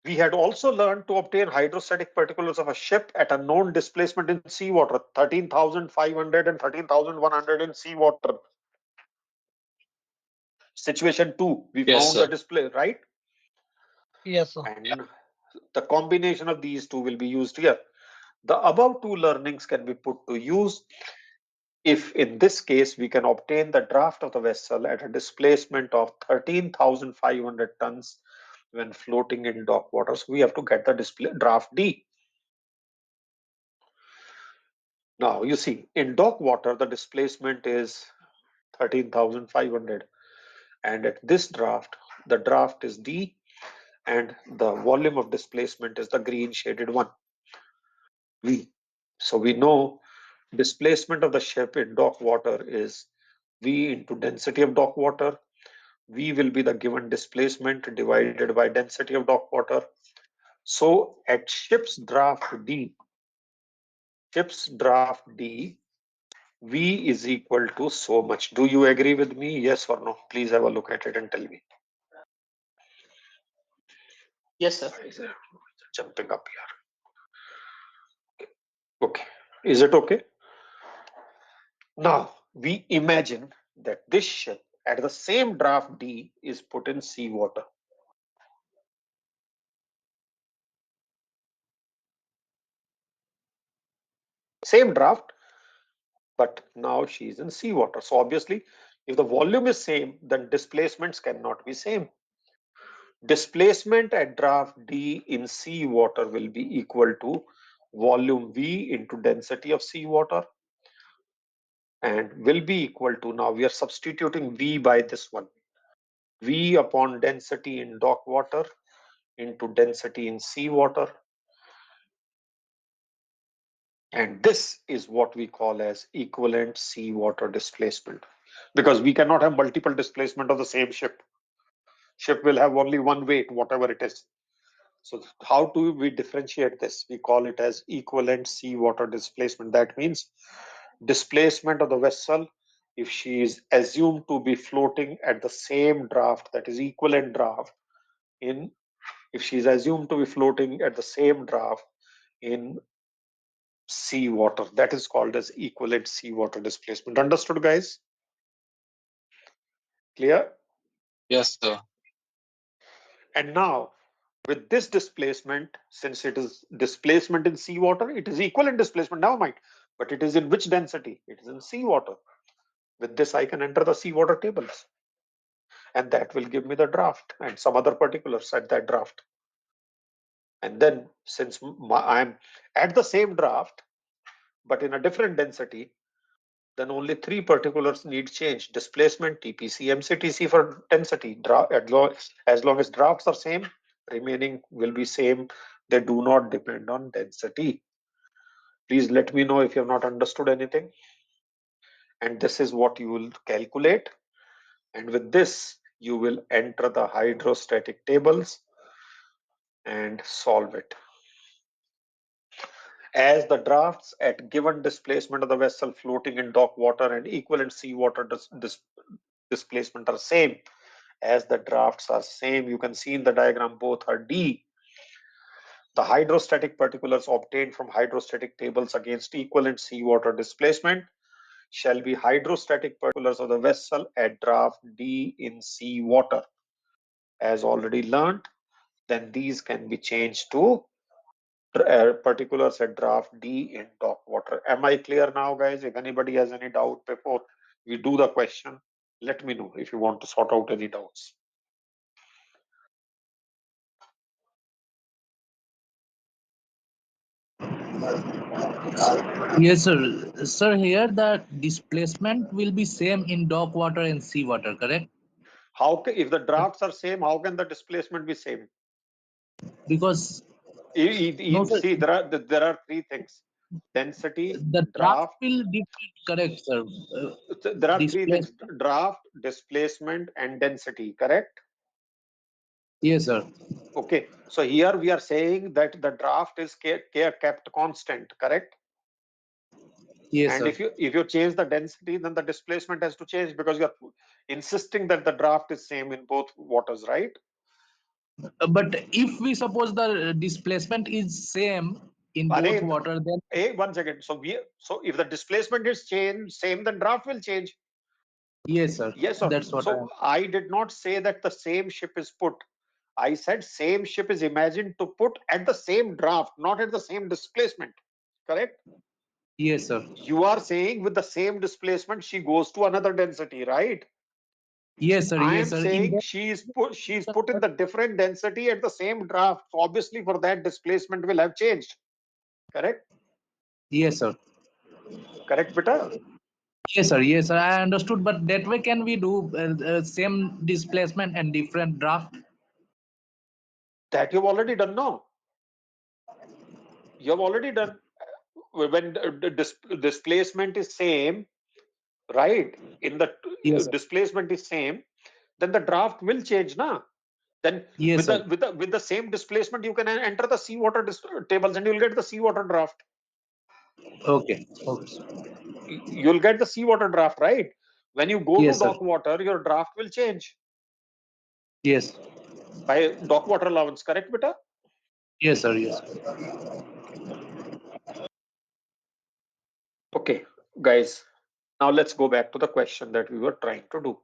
We had also learned to obtain hydrostatic particulars of a ship at a known displacement in seawater, 13,500 and 13,100 in seawater. Situation 2, we found the display, right? Yes, sir. And the combination of these two will be used here. The above two learnings can be put to use if in this case we can obtain the draft of the vessel at a displacement of 13,500 tons when floating in dock waters. We have to get the draft D. Now you see in dock water the displacement is 13,500 and at this draft the draft is D and the volume of displacement is the green shaded one, V. So we know displacement of the ship in dock water is V into density of dock water. V will be the given displacement divided by density of dock water. So at ship's draft D, V is equal to so much. Do you agree with me? Yes or no? Please have a look at it and tell me. Yes, sir. Jumping up here. Okay. Is it okay? Now we imagine that this ship at the same draft D is put in seawater. Same draft, but now she's in seawater. So obviously, if the volume is same, then displacements cannot be same. Displacement at draft D in seawater will be equal to volume V into density of seawater and will be equal to, now we are substituting V by this one, V upon density in dock water into density in seawater And this is what we call as equivalent seawater displacement, because we cannot have multiple displacement of the same ship. Ship will have only one weight, whatever it is. So how do we differentiate this? We call it as equivalent seawater displacement. That means displacement of the vessel if she is assumed to be floating at the same draft, that is equivalent draft, in if she is assumed to be floating at the same draft in seawater. That is called as equivalent seawater displacement. Understood, guys? Clear? Yes, sir. And now with this displacement, since it is displacement in seawater, it is equivalent displacement, never mind. But it is in which density? It is in seawater. With this, I can enter the seawater tables. And that will give me the draft and some other particulars at that draft. And then since I'm at the same draft, but in a different density, then only three particulars need change: displacement, TPC, MCTC for density. As long as drafts are same, remaining will be same. They do not depend on density. Please let me know if you have not understood anything. And this is what you will calculate. And with this, you will enter the hydrostatic tables and solve it. As the drafts at given displacement of the vessel floating in dock water and equivalent seawater displacement are same, as the drafts are same, you can see in the diagram both are D. The hydrostatic particulars obtained from hydrostatic tables against equivalent seawater displacement shall be hydrostatic particulars of the vessel at draft D in seawater. As already learned, then these can be changed to particulars at draft D in dock water. Am I clear now, guys? If anybody has any doubt before we do the question, let me know if you want to sort out any doubts. Yes, sir. Sir, here the displacement will be same in dock water and sea water, correct? How can, if the drafts are same, how can the displacement be same? Because no, sir, See, there are three things: density, the draft draft. will differ, correct, sir. There are three things: Displacement. draft, displacement, and density. Correct? Yes, sir. Okay. So here we are saying that the draft is kept constant. Correct? Yes, And sir. if you change the density, then the displacement has to change, because you're insisting that the draft is same in both waters, right? But if we suppose the displacement is same in both Arey, water, then hey, 1 second. So if the displacement is same, then draft will change. yes, sir. Yes, sir. That's what I am. So I did not say that the same ship is put. I said same ship is imagined to put at the same draft, not at the same displacement. Correct? Yes, sir. You are saying with the same displacement, she goes to another density, right? Yes, sir. I Yes, am sir. In saying that, she's put in the different density at the same draft. So obviously for that displacement will have changed. Correct? yes, sir. Correct, beta? Yes, sir. Yes, sir. I understood. But that way, can we do same displacement and different draft? That you've already done, no? You have already done. When the displacement is same, right? In the Yes, sir. displacement is same, then the draft will change, na? Then Yes, sir. with the same displacement, you can enter the seawater tables and you'll get the seawater draft. Okay. Okay. Sir. You'll get the seawater draft, right? When you go to Yes, sir. dock water, your draft will change Yes. by dock water allowance. Correct, beta? Yes, sir. Yes. Okay, guys. Now let's go back to the question that we were trying to do.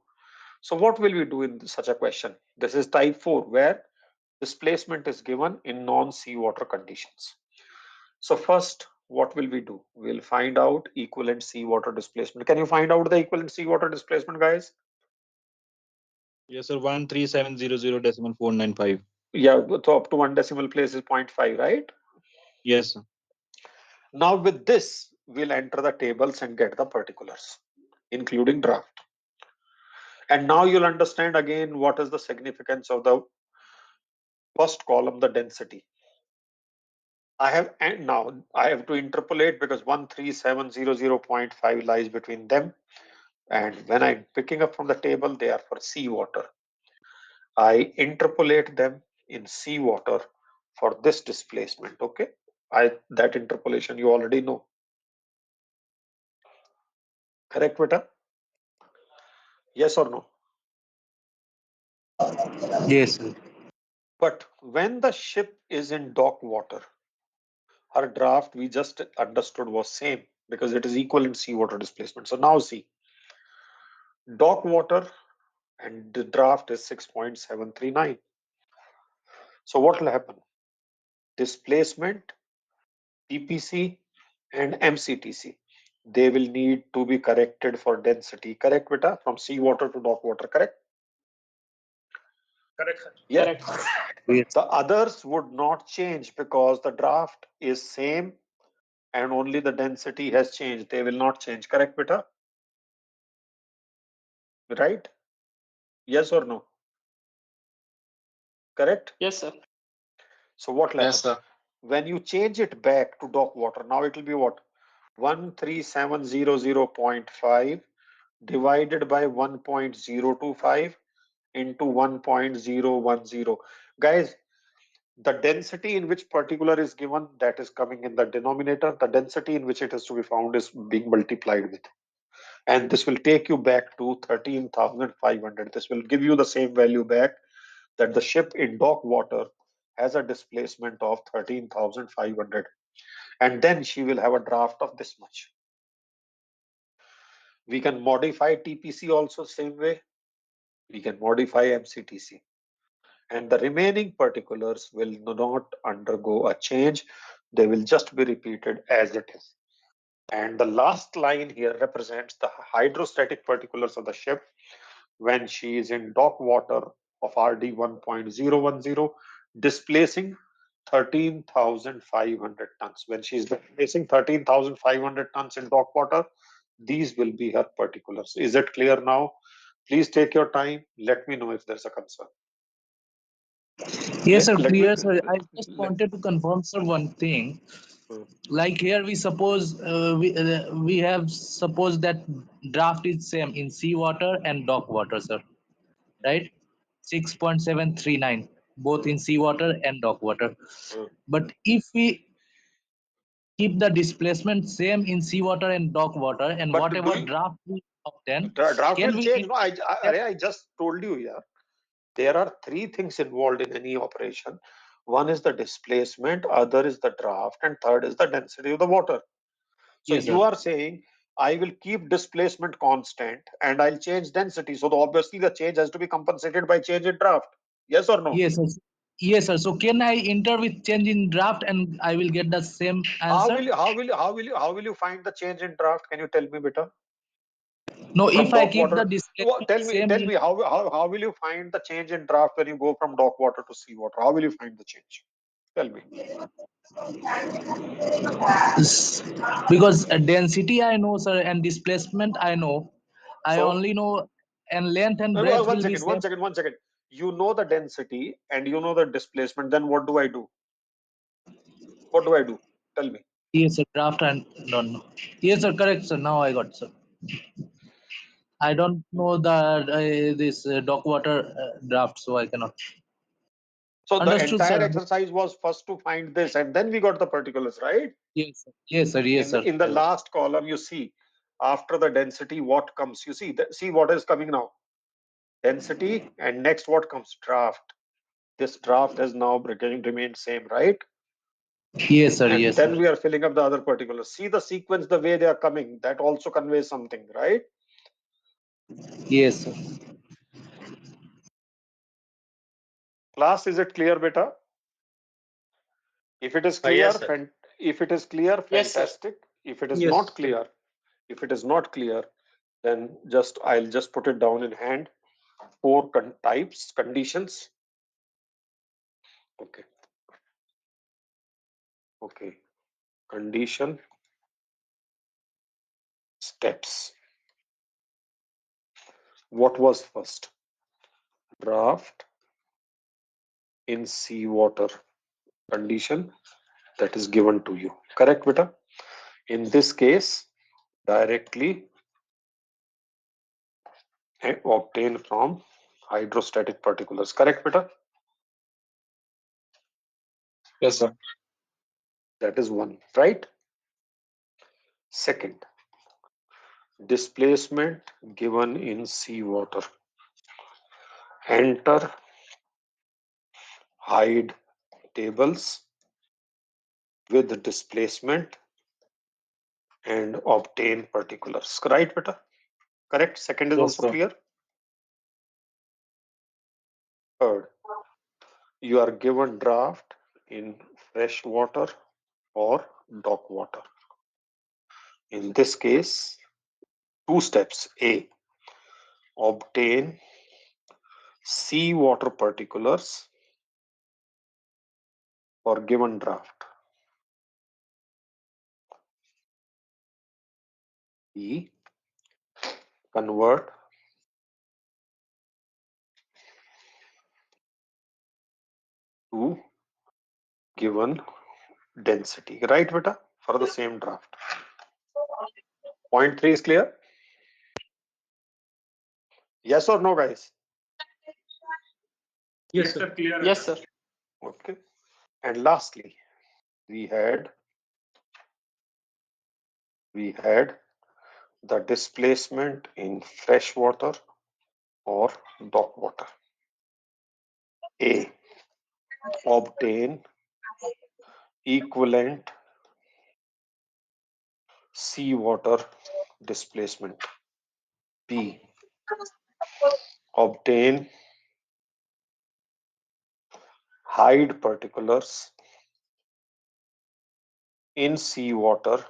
So what will we do in such a question? This is type 4, where displacement is given in non-seawater conditions. So first, what will we do? We'll find out equivalent seawater displacement. Can you find out the equivalent seawater displacement, guys? Yes, sir. 13700.495. Yeah, so up to one decimal place is 0.5, right? Yes, sir. Now with this, we'll enter the tables and get the particulars, including draft. And now you'll understand again what is the significance of the first column, the density. and now I have to interpolate because 13700.5 lies between them. And when I'm picking up from the table, they are for seawater. I interpolate them in seawater for this displacement. Okay. That interpolation you already know. Correct, Vita? Yes or no? Yes, sir. But when the ship is in dock water, her draft we just understood was same because it is equal in seawater displacement. So now see, dock water and the draft is 6.739. So what will happen? Displacement, TPC and MCTC, they will need to be corrected for density. Correct, Vita? From seawater to dock water, correct? Correct, sir. Yeah. Correct. Yes. The others would not change because the draft is same and only the density has changed. They will not change. Correct, Vita? Right? Yes or no? Correct? Yes, sir. So what will Yes, happen? sir. When you change it back to dock water, now it will be what? 13700.5 divided by 1.025 into 1.010. Guys, the density in which particular is given, that is coming in the denominator. The density in which it is to be found is being multiplied with. And this will take you back to 13,500. This will give you the same value back that the ship in dock water has a displacement of 13,500. And then she will have a draft of this much. We can modify TPC also same way. We can modify MCTC. And the remaining particulars will not undergo a change. They will just be repeated as it is. And the last line here represents the hydrostatic particulars of the ship when she is in dock water of RD 1.010, displacing 13,500 tons. When she is displacing 13,500 tons in dock water, these will be her particulars. Is it clear now? Please take your time. Let me know if there's a concern. Yes, sir. Let me. Clear, sir. I just wanted to confirm, sir, one thing. Like here, we suppose we have suppose that draft is same in seawater and dock water, sir. Right? 6.739 both in seawater and dock water. But if we keep the displacement same in seawater and dock water, and But whatever draft we obtain, draft can will we change. No, I just told you here. There are three things involved in any operation. One is the displacement, other is the draft, and third is the density of the water. So Yes, you sir. are saying I will keep displacement constant and I'll change density. So obviously the change has to be compensated by change in draft. Yes or no? Yes, sir. Yes, sir. So can I enter with change in draft and I will get the same answer? How will you find the change in draft? Can you tell me, beta? No, From if I dock keep the water. displacement Tell same me how will you find the change in draft when you go from dock water to sea water? How will you find the change? Tell me. because density I know, sir, and displacement I know. I So only know, and length and breadth will be same. one second. You know the density and you know the displacement. Then what do I do? What do I do? Tell me. Yes, sir. Draft and don't know. Yes, sir. Correct, sir. Now I got, sir. I don't know the this dock water draft, so I cannot. So the Understood, entire sir. exercise was first to find this, and then we got the particulars, right? Yes, sir. Yes, sir. Yes, sir. In the last column, you see after the density, what comes? You see what is coming now? Density, and next what comes? Draft. This draft has now remained same, right? Yes, sir. And Yes, then sir. we are filling up the other particulars. See the sequence, the way they are coming. That also conveys something, right? Yes, sir. Class, is it clear, beta? If it is clear, Yes, sir. Yes, sir. fantastic. If it is Yes, not sir. clear, then I'll just put it down in hand. Four types, conditions. Okay. Condition, steps. What was first? Draft in seawater. Condition, that is given to you. Correct, beta? In this case, directly obtained from hydrostatic particulars. Correct, beta? Yes, sir. That is one, right? Second, displacement given in seawater. Enter Hyde tables with displacement and obtain particulars. Right, beta? Correct. Second is Yes, also sir. clear. Third, you are given draft in fresh water or dock water. In this case, two steps. A, obtain seawater particulars for given draft. B, convert to given density. Right, beta? For the same draft. Point 3 is clear? Yes or no, guys? Yes, sir. Clear. Yes, sir. Okay. And lastly, we had the displacement in fresh water or dock water. A, obtain equivalent seawater displacement. B, obtain Hyde particulars in seawater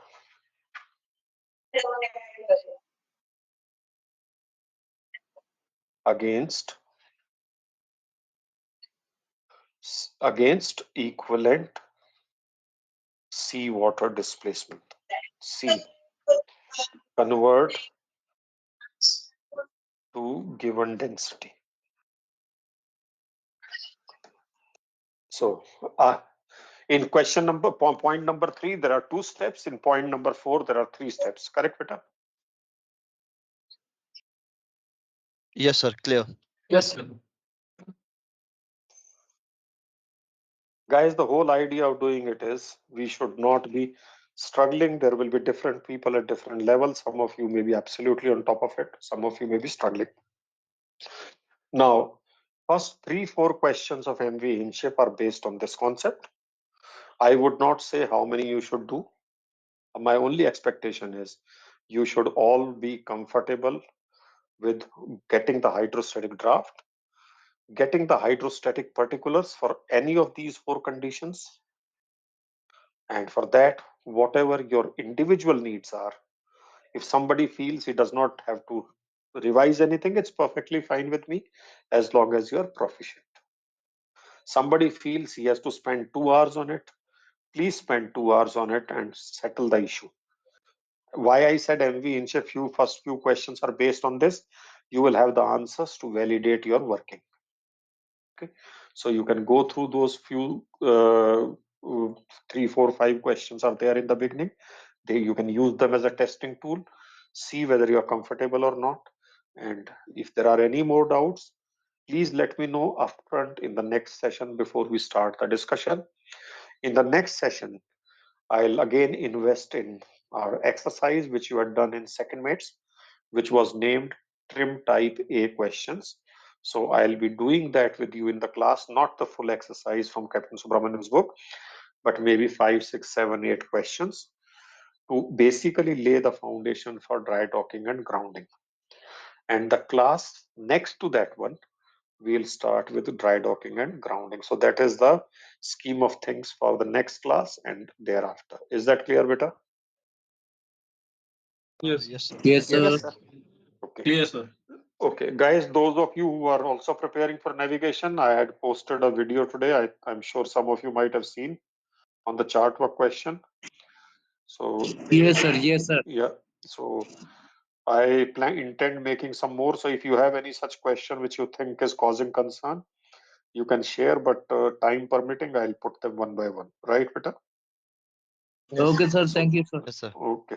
against equivalent seawater displacement. C, convert to given density. So in question number point number 3, there are 2 steps. In point number 4, there are 3 steps. Correct, beta? Yes, sir. Clear. Yes, sir. Guys, the whole idea of doing it is we should not be struggling. There will be different people at different levels. Some of you may be absolutely on top of it. Some of you may be struggling. Now, first 3-4 questions of MV InShape are based on this concept. I would not say how many you should do. My only expectation is you should all be comfortable with getting the hydrostatic draft, getting the hydrostatic particulars for any of these 4 conditions. And for that, whatever your individual needs are, if somebody feels he does not have to revise anything, it's perfectly fine with me as long as you're proficient. Somebody feels he has to spend 2 hours on it, please spend 2 hours on it and settle the issue. Why I said MV InShape first few questions are based on this, you will have the answers to validate your working. Okay, so you can go through those few 3, 4, 5 questions are there in the beginning. You can use them as a testing tool, see whether you are comfortable or not. And if there are any more doubts, please let me know upfront in the next session before we start the discussion. In the next session, I'll again invest in our exercise which you had done in second mates, which was named trim type A questions. So I'll be doing that with you in the class, not the full exercise from Captain Subramanian's book, but maybe 5, 6, 7, 8 questions to basically lay the foundation for dry docking and grounding. And the class next to that one, we'll start with dry docking and grounding. So that is the scheme of things for the next class and thereafter. Is that clear, beta? Yes. Yes, sir. Yes, sir. Yes, sir. Okay. Clear, sir. Okay, guys, those of you who are also preparing for navigation, I had posted a video today. I'm sure some of you might have seen on the chart work question. So Yes, sir. Yes, sir. yeah, so I intend making some more. So if you have any such question which you think is causing concern, you can share, but time permitting, I'll put them one by one. Right, Peter? Okay, sir. Thank you, sir. Yes, sir. Okay.